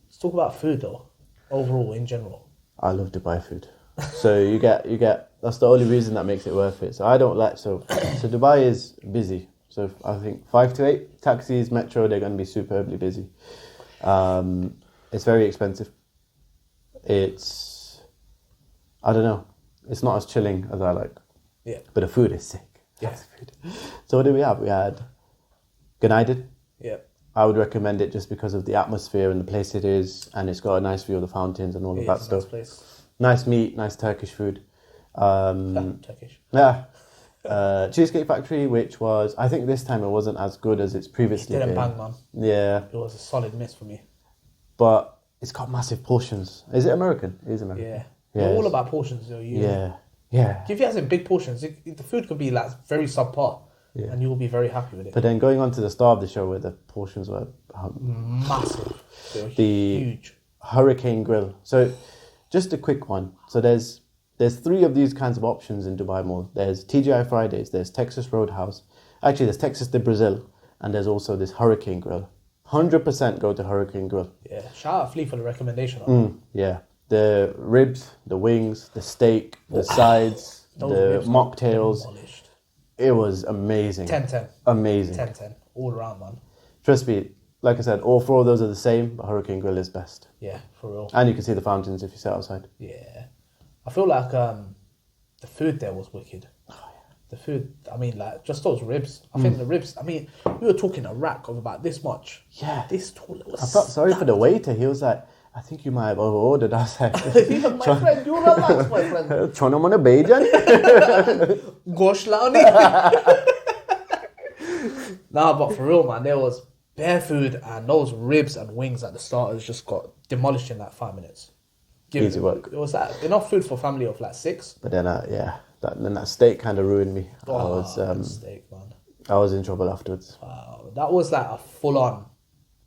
A: Let's talk about food though. Overall, in general.
C: I love Dubai food. So you get. That's the only reason that makes it worth it. So I don't like. So Dubai is busy. So I think 5 to 8 taxis, metro, they're going to be superbly busy. It's very expensive. I don't know. It's not as chilling as I like.
A: Yeah.
C: But the food is sick.
A: Yeah.
C: So what did we have? We had United.
A: Yeah.
C: I would recommend it just because of the atmosphere and the place it is, and it's got a nice view of the fountains and all of that stuff.
A: Nice place.
C: Nice meat, nice Turkish food.
A: Turkish.
C: Yeah. Cheesecake Factory, which was, I think this time it wasn't as good as it's previously been.
A: Didn't bang, man.
C: Yeah.
A: It was a solid miss for me.
C: But it's got massive portions. Is it American? It is American.
A: Yeah. They're all about portions, though.
C: Yeah.
A: If you have big portions, the food could be like very subpar, and you will be very happy with it.
C: But then going on to the star of the show where the portions were
A: massive. They were
C: the
A: huge.
C: Hurricane Grill. So just a quick one. So there's there's 3 of these kinds of options in Dubai Mall. There's TGI Fridays, there's Texas Roadhouse, actually there's Texas de Brazil, and there's also this Hurricane Grill. 100% go to Hurricane Grill.
A: Yeah, shout out Flea for the recommendation.
C: Yeah, the ribs, the wings, the steak, the sides, the mocktails.
A: Demolished.
C: It was amazing.
A: 10-10.
C: Amazing.
A: 10-10. All around, man.
C: Trust me, like I said, all 4 of those are the same, but Hurricane Grill is best.
A: Yeah, for real.
C: And you can see the fountains if you sit outside.
A: Yeah. I feel like the food there was wicked. The food, I mean, like, just those ribs. I think the ribs, I mean, we were talking a rack of about this much.
C: Yeah.
A: This tall. It was
C: I felt sorry for the waiter. He was like, I think you might have overordered. I was like,
A: my friend, you relax, my friend.
C: Chono mana bejan.
A: Gosh, Laoni. Nah, but for real, man, there was bare food, and those ribs and wings at the starters just got demolished in like 5 minutes.
C: Easy work.
A: It was like enough food for a family of like 6.
C: But then, that steak kind of ruined me.
A: Steak, man.
C: I was in trouble afterwards.
A: Wow, that was like a full-on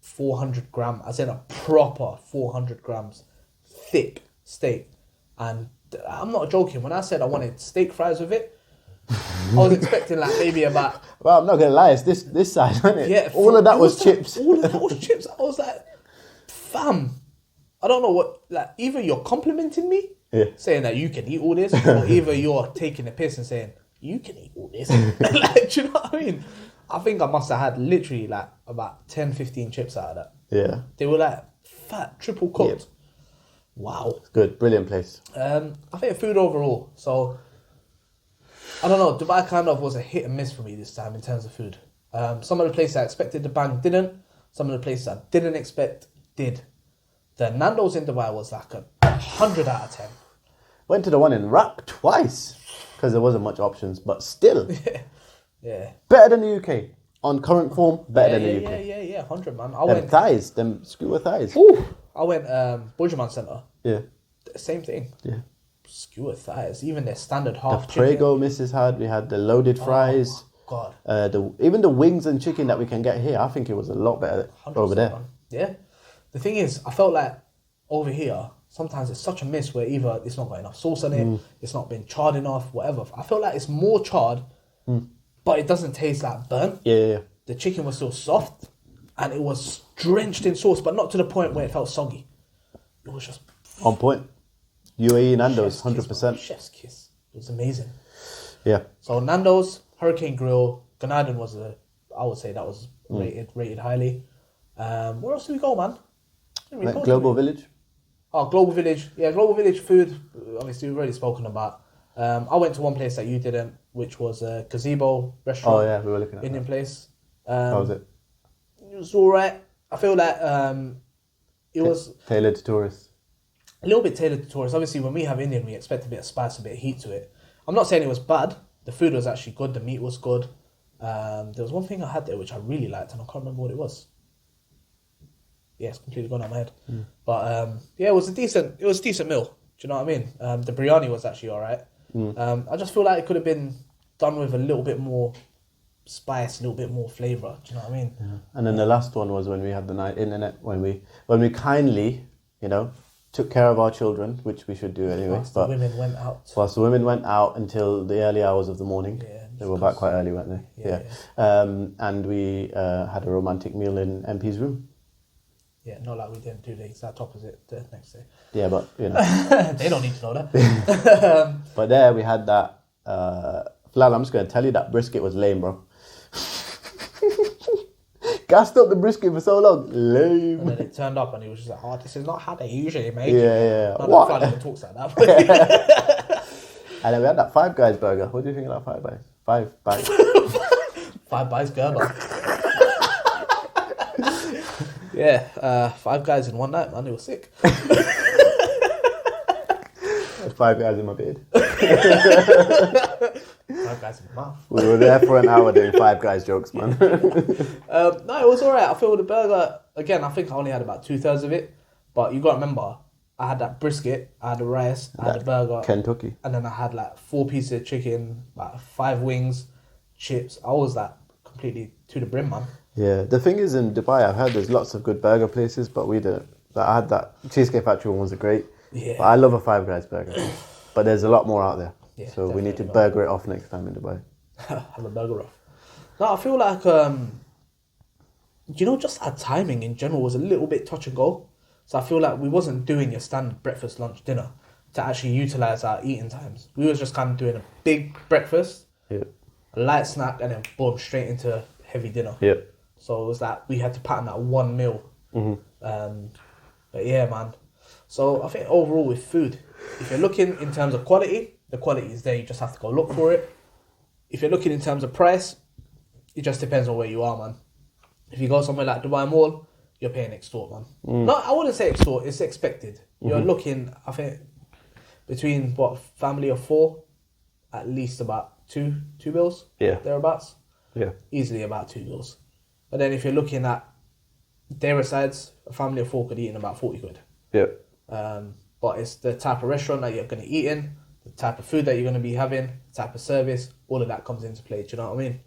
A: 400 gram, as in a proper 400 grams thick steak. And I'm not joking, when I said I wanted steak fries with it, I was expecting like maybe about...
C: Well, I'm not going to lie, it's this side, isn't it?
A: Yeah.
C: All of that was chips.
A: All of that was chips. I was like, fam, I don't know what... Like, either you're complimenting me, saying that you can eat all this, or either you're taking the piss and saying, you can eat all this. Like, do you know what I mean? I think I must have had literally like about 10, 15 chips out of that.
C: Yeah.
A: They were like fat, triple cooked.
C: Yep.
A: Wow.
C: Good, brilliant place.
A: I think food overall. So, I don't know. Dubai kind of was a hit and miss for me this time in terms of food. Some of the places I expected to bang didn't. Some of the places I didn't expect did. The Nando's in Dubai was like a 100 out of 10.
C: Went to the one in Raq twice because there wasn't much options, but still.
A: Yeah.
C: Better than the UK. On current form, better than the UK.
A: Yeah, 100, man.
C: Them skewer thighs.
A: Ooh, I went Burjuman Centre.
C: Yeah.
A: Same thing.
C: Yeah.
A: Skewer thighs. Even their standard half
C: The
A: chicken.
C: Prego Mrs. had, we had the loaded fries.
A: God.
C: Even the wings and chicken that we can get here, I think it was a lot better over there.
A: Man. Yeah. The thing is, I felt like over here, sometimes it's such a miss where either it's not got enough sauce on it, it's not been charred enough, whatever. I feel like it's more charred, but it doesn't taste like burnt.
C: Yeah.
A: The chicken was still soft, and it was drenched in sauce, but not to the point where it felt soggy. It was just...
C: On point. UAE Nando's,
A: Chef's kiss,
C: 100%.
A: man. Chef's kiss. It was amazing.
C: Yeah.
A: So Nando's, Hurricane Grill, Ganaden was I would say that was rated highly. Where else did we go, man?
C: Global Village.
A: Oh, Global Village. Yeah, Global Village food, obviously we've already spoken about. I went to one place that you didn't, which was a gazebo restaurant.
C: Oh yeah, we were looking at
A: Indian
C: that.
A: place.
C: How was it?
A: It was alright. I feel like it was
C: tailored to tourists.
A: a little bit tailored to tourists. Obviously, when we have Indian, we expect a bit of spice, a bit of heat to it. I'm not saying it was bad. The food was actually good. The meat was good. There was one thing I had there which I really liked, and I can't remember what it was. Yeah, it's completely gone out of my head. But yeah, it was a decent meal. Do you know what I mean? The biryani was actually all right. I just feel like it could have been done with a little bit more spice, a little bit more flavour. Do you know what I mean?
C: Yeah. And then the last one was when we had the night internet, when we kindly, took care of our children, which we should do anyway.
A: Whilst the women went out.
C: Whilst the women went out until the early hours of the morning.
A: Yeah,
C: they were back quite early, weren't they?
A: Yeah.
C: And we had a romantic meal in MP's room.
A: Yeah, not like we didn't do the exact opposite the next day.
C: Yeah, but
A: they don't need to know that.
C: But there we had that. Flal, I'm just going to tell you that brisket was lame, bro. Gassed up the brisket for so long. Lame.
A: And then it turned up and he was just like, oh, this is not how they usually make it.
C: Yeah.
A: Not that even talks like that.
C: And then we had that Five Guys burger. What do you think of that Five Guys? Five Guys.
A: Five Guys burger. Yeah, 5 guys in one night, man. It was sick.
C: 5 guys in my beard.
A: 5 guys in my mouth.
C: We were there for an hour doing 5 guys jokes, man.
A: No, it was alright. I feel the burger, again, I think I only had about 2/3 of it. But you got to remember, I had that brisket, I had the rice, I had the burger.
C: Kentucky.
A: And then I had like 4 pieces of chicken, like 5 wings, chips. I was like completely to the brim, man.
C: Yeah, the thing is in Dubai, I've heard there's lots of good burger places, but we didn't. I had that Cheesecake Factory one was great.
A: Yeah.
C: But I love a Five Guys burger. but there's a lot more out there.
A: Yeah,
C: So we need to
A: definitely,
C: burger it off next time in Dubai.
A: Have a burger off. No, I feel like just our timing in general was a little bit touch and go. So I feel like we wasn't doing your standard breakfast, lunch, dinner to actually utilize our eating times. We was just kind of doing a big breakfast,
C: Yeah.
A: a light snack, and then boom, straight into heavy dinner.
C: Yeah.
A: So it was like we had to pattern that one meal. But yeah, man. So I think overall with food, if you're looking in terms of quality, the quality is there. You just have to go look for it. If you're looking in terms of price, it just depends on where you are, man. If you go somewhere like Dubai Mall, you're paying extort, man. No, I wouldn't say extort. It's expected. You're looking, I think, between family of 4, at least about two bills.
C: Yeah.
A: Thereabouts.
C: Yeah.
A: Easily about 2 bills. But then if you're looking at their sides, a family of 4 could eat in about 40 quid.
C: Yeah.
A: But it's the type of restaurant that you're going to eat in, the type of food that you're going to be having, the type of service, all of that comes into play. Do you know what I mean?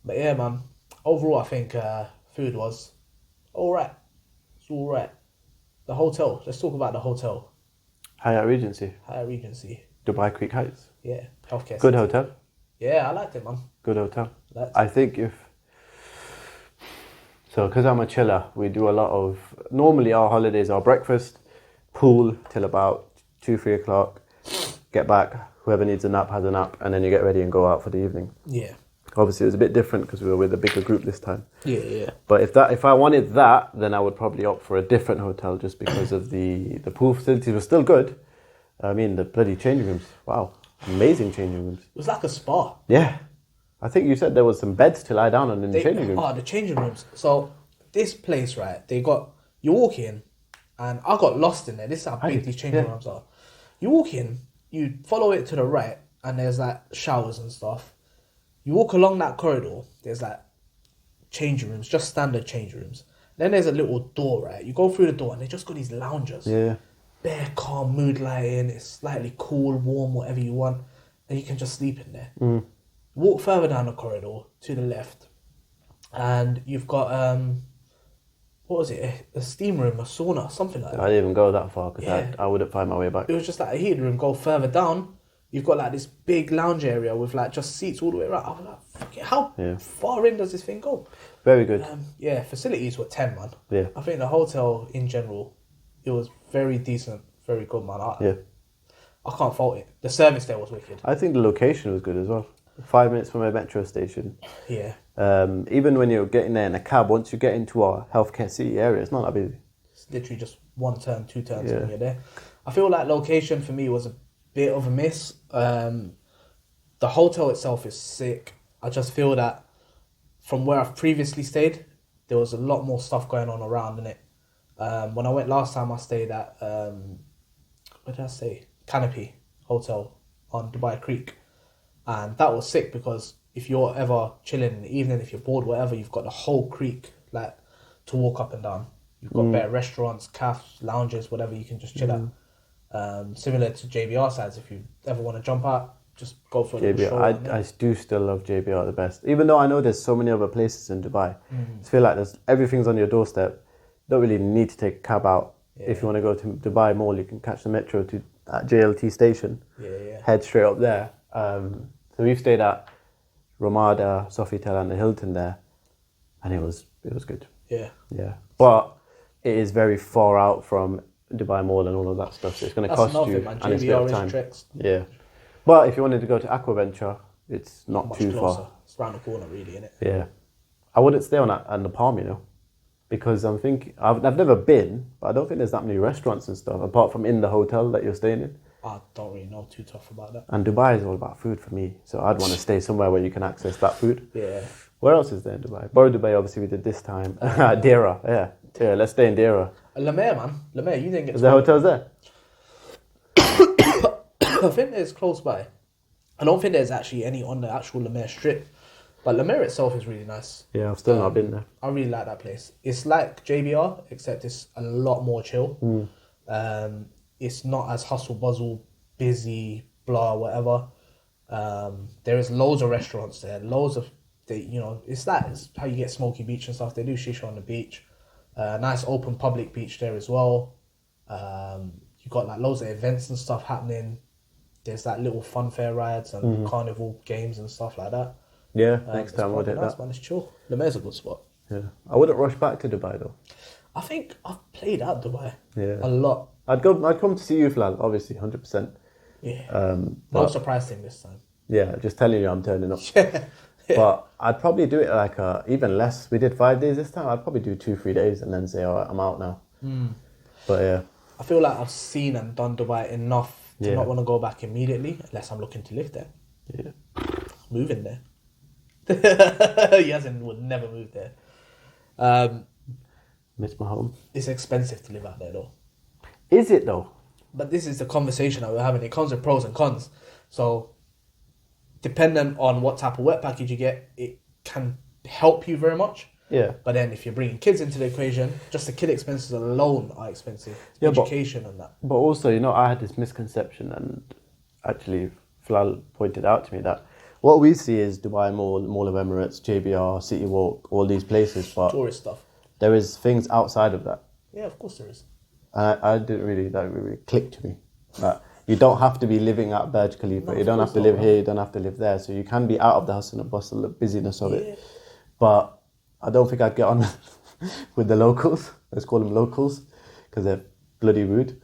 A: But yeah, man. Overall, I think food was all right. It's all right. The hotel. Let's talk about the hotel.
C: Hyatt Regency.
A: Hyatt Regency.
C: Dubai Creek Heights.
A: Yeah. Healthcare.
C: Good
A: center.
C: hotel.
A: Yeah, I liked it, man.
C: Good hotel.
A: Liked it.
C: I think because I'm a chiller, we do a lot of, normally our holidays are breakfast, pool till about 2-3 o'clock, get back, whoever needs a nap has a nap, and then you get ready and go out for the evening.
A: Yeah.
C: Obviously it was a bit different because we were with a bigger group this time.
A: Yeah.
C: But if I wanted that, then I would probably opt for a different hotel just because of the pool facilities were still good. I mean, the bloody changing rooms, wow, amazing changing rooms.
A: It was like a spa.
C: Yeah. I think you said there was some beds to lie down on in the changing rooms.
A: Oh, the changing rooms. So this place, right? You walk in, and I got lost in there. This is how big these changing rooms are. You walk in, you follow it to the right, and there's like showers and stuff. You walk along that corridor. There's like changing rooms, just standard changing rooms. Then there's a little door, right? You go through the door, and they just got these loungers.
C: Yeah.
A: Bare calm mood lighting. It's slightly cool, warm, whatever you want, and you can just sleep in there. Walk further down the corridor to the left, and you've got what was it? A steam room, a sauna, something like that.
C: I didn't even go that far because
A: Yeah.
C: I wouldn't find my way back.
A: It was just like a heated room. Go further down, you've got like this big lounge area with like just seats all the way around. I was like, fuck it, how far in does this thing go?
C: Very good.
A: Yeah, facilities were 10, man.
C: Yeah.
A: I think the hotel in general, it was very decent, very good, man. I can't fault it. The service there was wicked.
C: I think the location was good as well. 5 minutes from a metro station.
A: Yeah.
C: Even when you're getting there in a cab, once you get into our healthcare city area, it's not that busy.
A: It's literally just 1 turn, 2 turns when you're there. I feel like location for me was a bit of a miss. The hotel itself is sick. I just feel that from where I've previously stayed, there was a lot more stuff going on around in it. When I went last time, I stayed at, what did I say? Canopy Hotel on Dubai Creek. And that was sick because if you're ever chilling in the evening, if you're bored, whatever, you've got the whole creek like to walk up and down. You've got better restaurants, cafes, lounges, whatever you can just chill at. Similar to JBR sides, if you ever want to jump out, just go for a little show.
C: I do still love JBR the best. Even though I know there's so many other places in Dubai. I feel like everything's on your doorstep. You don't really need to take a cab out. Yeah. If you want to go to Dubai Mall, you can catch the metro to at JLT station. Head straight up there. So we've stayed at Ramada, Sofitel and the Hilton there, and it was good. Yeah. But it is very far out from Dubai Mall and all of that stuff, so it's going to cost you
A: man.
C: and it's a bit of time.
A: Tricks.
C: Yeah. But if you wanted to go to Aquaventure, it's not
A: Much
C: too
A: closer.
C: far.
A: It's around the corner, really, innit?
C: Yeah. I wouldn't stay on the Palm, because I'm thinking I've never been, but I don't think there's that many restaurants and stuff apart from in the hotel that you're staying in.
A: I don't really know too tough about that.
C: And Dubai is all about food for me, so I'd want to stay somewhere where you can access that food.
A: Yeah.
C: Where else is there in Dubai? Boro Dubai, obviously we did this time. Deira, yeah, let's stay in Deira.
A: Lemay, man. Lemay, you didn't get.
C: Is there hotels there?
A: I think there's close by. I don't think there's actually any on the actual Lemay strip, but Lemay itself is really nice.
C: Yeah, I've still not been there.
A: I really like that place. It's like JBR, except it's a lot more chill. It's not as hustle bustle, busy, blah, whatever. There is loads of restaurants there, loads of, it's how you get Smoky Beach and stuff. They do shisha on the beach. Nice open public beach there as well. you got like loads of events and stuff happening. There's like little fun fair rides and carnival games and stuff like that.
C: Yeah, next time I'll do
A: nice,
C: that.
A: man. It's chill. Lumair's a good spot.
C: Yeah, I wouldn't rush back to Dubai though.
A: I think I've played out Dubai
C: Yeah,
A: a lot.
C: I'd come to see you, Flal. Obviously, 100%.
A: Yeah. No
C: but-
A: surprise thing this time.
C: Yeah, just telling you I'm turning up.
A: Yeah.
C: But I'd probably do it like even less. We did 5 days this time. I'd probably do 2-3 days and then say, all right, I'm out now. But yeah,
A: I feel like I've seen and done Dubai enough to
C: Yeah.
A: not want to go back immediately unless I'm looking to live there.
C: yeah.
A: Moving there. Yazin would never move there.
C: Miss my home.
A: It's expensive to live out there though.
C: Is it though?
A: But this is the conversation that we're having. It comes with pros and cons. So, dependent on what type of wet package you get, it can help you very much.
C: Yeah.
A: But then if you're bringing kids into the equation, just the kid expenses alone are expensive.
C: Yeah, but-
A: Education and that.
C: But also, I had this misconception, and actually, Flal pointed out to me that what we see is Dubai Mall of Emirates, JBR, City Walk, all these places, but
A: Tourist stuff.
C: there is things outside of that.
A: Yeah, of course there is.
C: And that really clicked to me. That you don't have to be living at Burj Khalifa,
A: No,
C: you
A: of
C: don't
A: course
C: have to
A: not,
C: live
A: bro.
C: here, you don't have to live there. So you can be out of the hustle and bustle, the busyness of
A: Yeah.
C: it. But I don't think I'd get on with the locals. Let's call them locals, because they're bloody rude.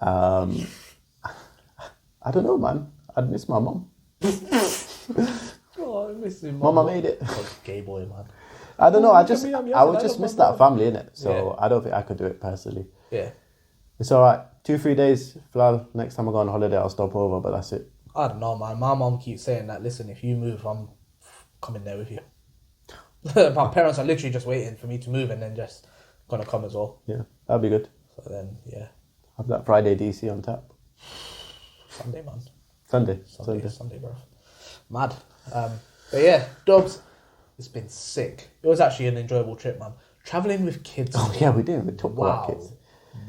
C: I don't know, man. I'd miss my mum.
A: Oh, I miss him.
C: Mama made it.
A: Oh, gay boy, man.
C: I don't know.
A: Oh,
C: I
A: look at
C: just,
A: me, I'm
C: I
A: young,
C: would
A: I
C: just
A: love
C: miss
A: my
C: that
A: mum.
C: family in it. So
A: Yeah.
C: I don't think I could do it personally.
A: Yeah.
C: It's all right. 2-3 days, Flal. Next time I go on holiday, I'll stop over. But that's it.
A: I don't know, man. My mom keeps saying that, listen, if you move, I'm coming there with you. My parents are literally just waiting for me to move and then just gonna come as well.
C: Yeah, that'd be good.
A: So then, yeah,
C: Have that Friday DC on tap.
A: Sunday, man.
C: Sunday.
A: Bro. Mad. But yeah, Dubs, it's been sick. It was actually an enjoyable trip, man. Traveling with kids.
C: Oh yeah, we didn't even talk
A: Wow.
C: about kids.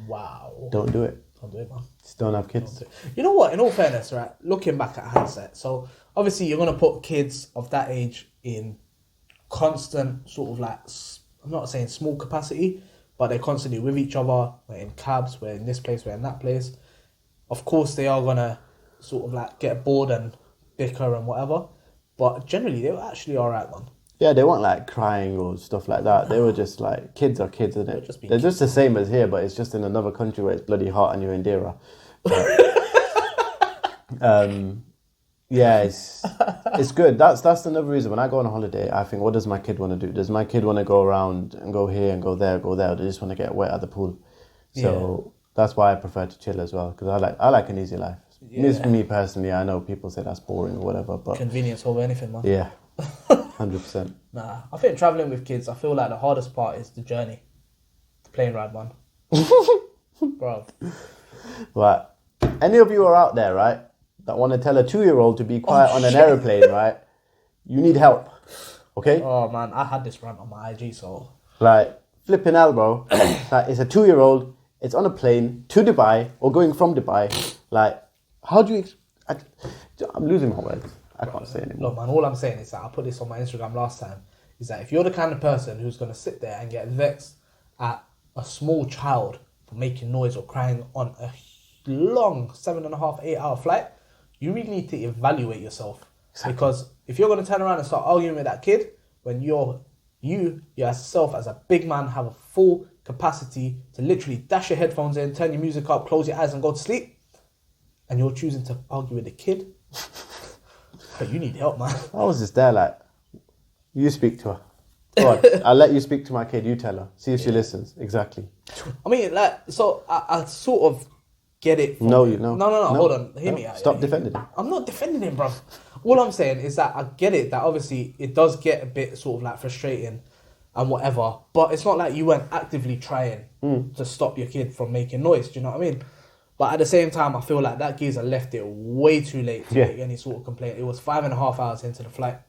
A: Wow.
C: Don't do it.
A: Don't do it, man.
C: Just don't have kids.
A: You know what? In all fairness, right? Looking back at hindsight, so obviously you're gonna put kids of that age in constant sort of like I'm not saying small capacity, but they're constantly with each other. We're in cabs. We're in this place. We're in that place. Of course, they are gonna sort of like get bored and bicker and whatever. But generally, they were actually alright, man.
C: Yeah, they weren't like crying or stuff like that. They were just like, kids are kids, isn't it?
A: just being
C: They're just the same as here, but it's just in another country where it's bloody hot and you're in Dera. Yeah, it's good. That's another reason. When I go on a holiday, I think, what does my kid want to do? Does my kid want to go around and go here and go there, go there? Or they just want to get wet at the pool? So that's why I prefer to chill as well, because I like an easy life.
A: Yeah.
C: Me personally, I know people say that's boring or whatever, but
A: Convenience over anything, man.
C: yeah, 100%.
A: Nah, I think traveling with kids, I feel like the hardest part is the journey, the plane ride, man. Bro,
C: Right. Any of you are out there, right, that want to tell a 2-year-old to be quiet on an
A: shit.
C: aeroplane, right? You need help, okay?
A: oh man, I had this rant on my IG, so
C: Like, flipping hell, bro. Like, it's a 2-year-old, it's on a plane to Dubai or going from Dubai. Like, how do you... I'm losing my words. I can't say anymore.
A: look, man, all I'm saying is that I put this on my Instagram last time, is that if you're the kind of person who's going to sit there and get vexed at a small child for making noise or crying on a long 7.5, 8 hour flight, you really need to evaluate yourself.
C: Exactly.
A: Because if you're going to turn around and start arguing with that kid, when you yourself as a big man have a full capacity to literally dash your headphones in, turn your music up, close your eyes and go to sleep, and you're choosing to argue with a kid, you need help, man.
C: I was just there like, you speak to her. Go on, I'll let you speak to my kid, you tell her. See if she listens. Exactly.
A: I mean, like, so I sort of get it.
C: No,
A: No, hold on. Hear me out.
C: Stop defending him.
A: I'm not defending him, bro. All I'm saying is that I get it, that obviously it does get a bit sort of like frustrating and whatever, but it's not like you weren't actively trying to stop your kid from making noise, do you know what I mean? But at the same time, I feel like that geezer left it way too late to make any sort of complaint. It was 5.5 hours into the flight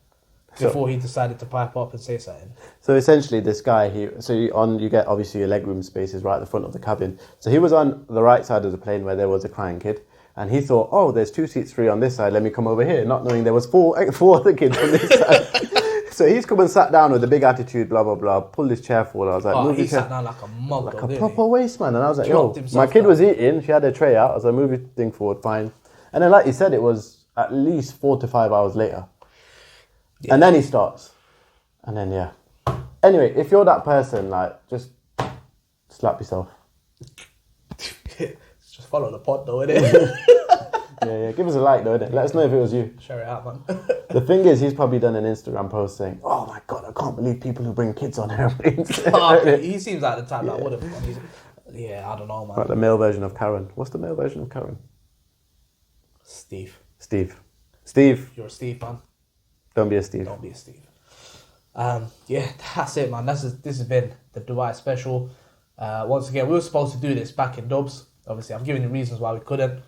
A: before he decided to pipe up and say something.
C: So essentially, this guy, you get obviously your legroom spaces right at the front of the cabin. So he was on the right side of the plane where there was a crying kid, and he thought, oh, there's 2 seats free on this side. Let me come over here, not knowing there was four other kids on this side. So he's come and sat down with a big attitude, blah blah blah. Pulled his chair forward. I was like, move
A: he
C: your chair.
A: sat down like a mug,
C: Like
A: though,
C: a
A: didn't
C: proper waste man. And I was like,
A: Dropped
C: yo,
A: himself
C: my kid
A: down.
C: was eating. She had her tray out. I was like, move your thing forward, fine. And then, like you said, it was at least 4 to 5 hours later. And then he starts. And then, yeah. Anyway, if you're that person, like, just slap yourself.
A: Just follow the pod, though, innit?
C: Yeah. Give us a like, though, innit? Let us know if it was you.
A: Share it out, man.
C: The thing is, he's probably done an Instagram post saying, oh my God, I can't believe people who bring kids on airplanes.
A: He seems like the type that would have. Yeah, I don't know, man.
C: Like the male version of Karen. What's the male version of Karen?
A: Steve.
C: Steve.
A: You're a Steve, man.
C: Don't be a Steve.
A: Don't be a Steve. Yeah, that's it, man. This has been the Dubai special. Once again, we were supposed to do this back in Dubs. Obviously, I've given you reasons why we couldn't.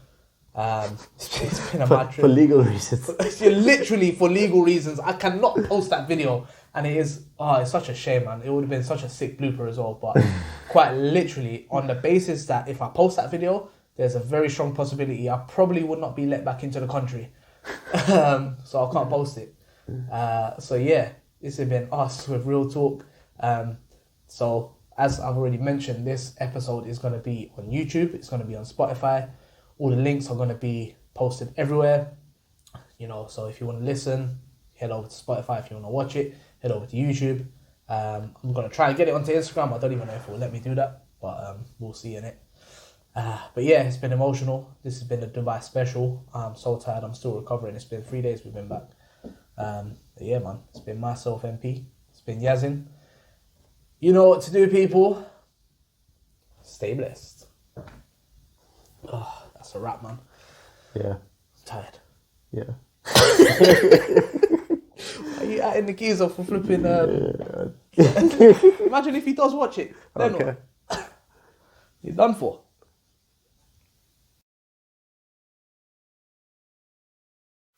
A: It's been a mad trip.
C: For legal reasons.
A: Literally for legal reasons. I cannot post that video. And it's such a shame, man. It would have been such a sick blooper as well. But quite literally, on the basis that if I post that video, there's a very strong possibility I probably would not be let back into the country. So I can't post it. So yeah, this has been us with Real Talk. So as I've already mentioned, this episode is going to be on YouTube. It's going to be on Spotify. All the links are going to be posted everywhere. You know, so if you want to listen, head over to Spotify. If you want to watch it, head over to YouTube. I'm going to try and get it onto Instagram. I don't even know if it will let me do that, but we'll see in it. But yeah, it's been emotional. This has been a Dubai special. I'm so tired. I'm still recovering. It's been 3 days we've been back. But yeah, man. It's been myself, MP. It's been Yazin. You know what to do, people. Stay blessed. Oh, that's a wrap, man.
C: Yeah.
A: I'm tired.
C: Yeah.
A: Are you adding the keys off for flipping? Imagine if he does watch it. Then
C: Okay.
A: what? You're done for.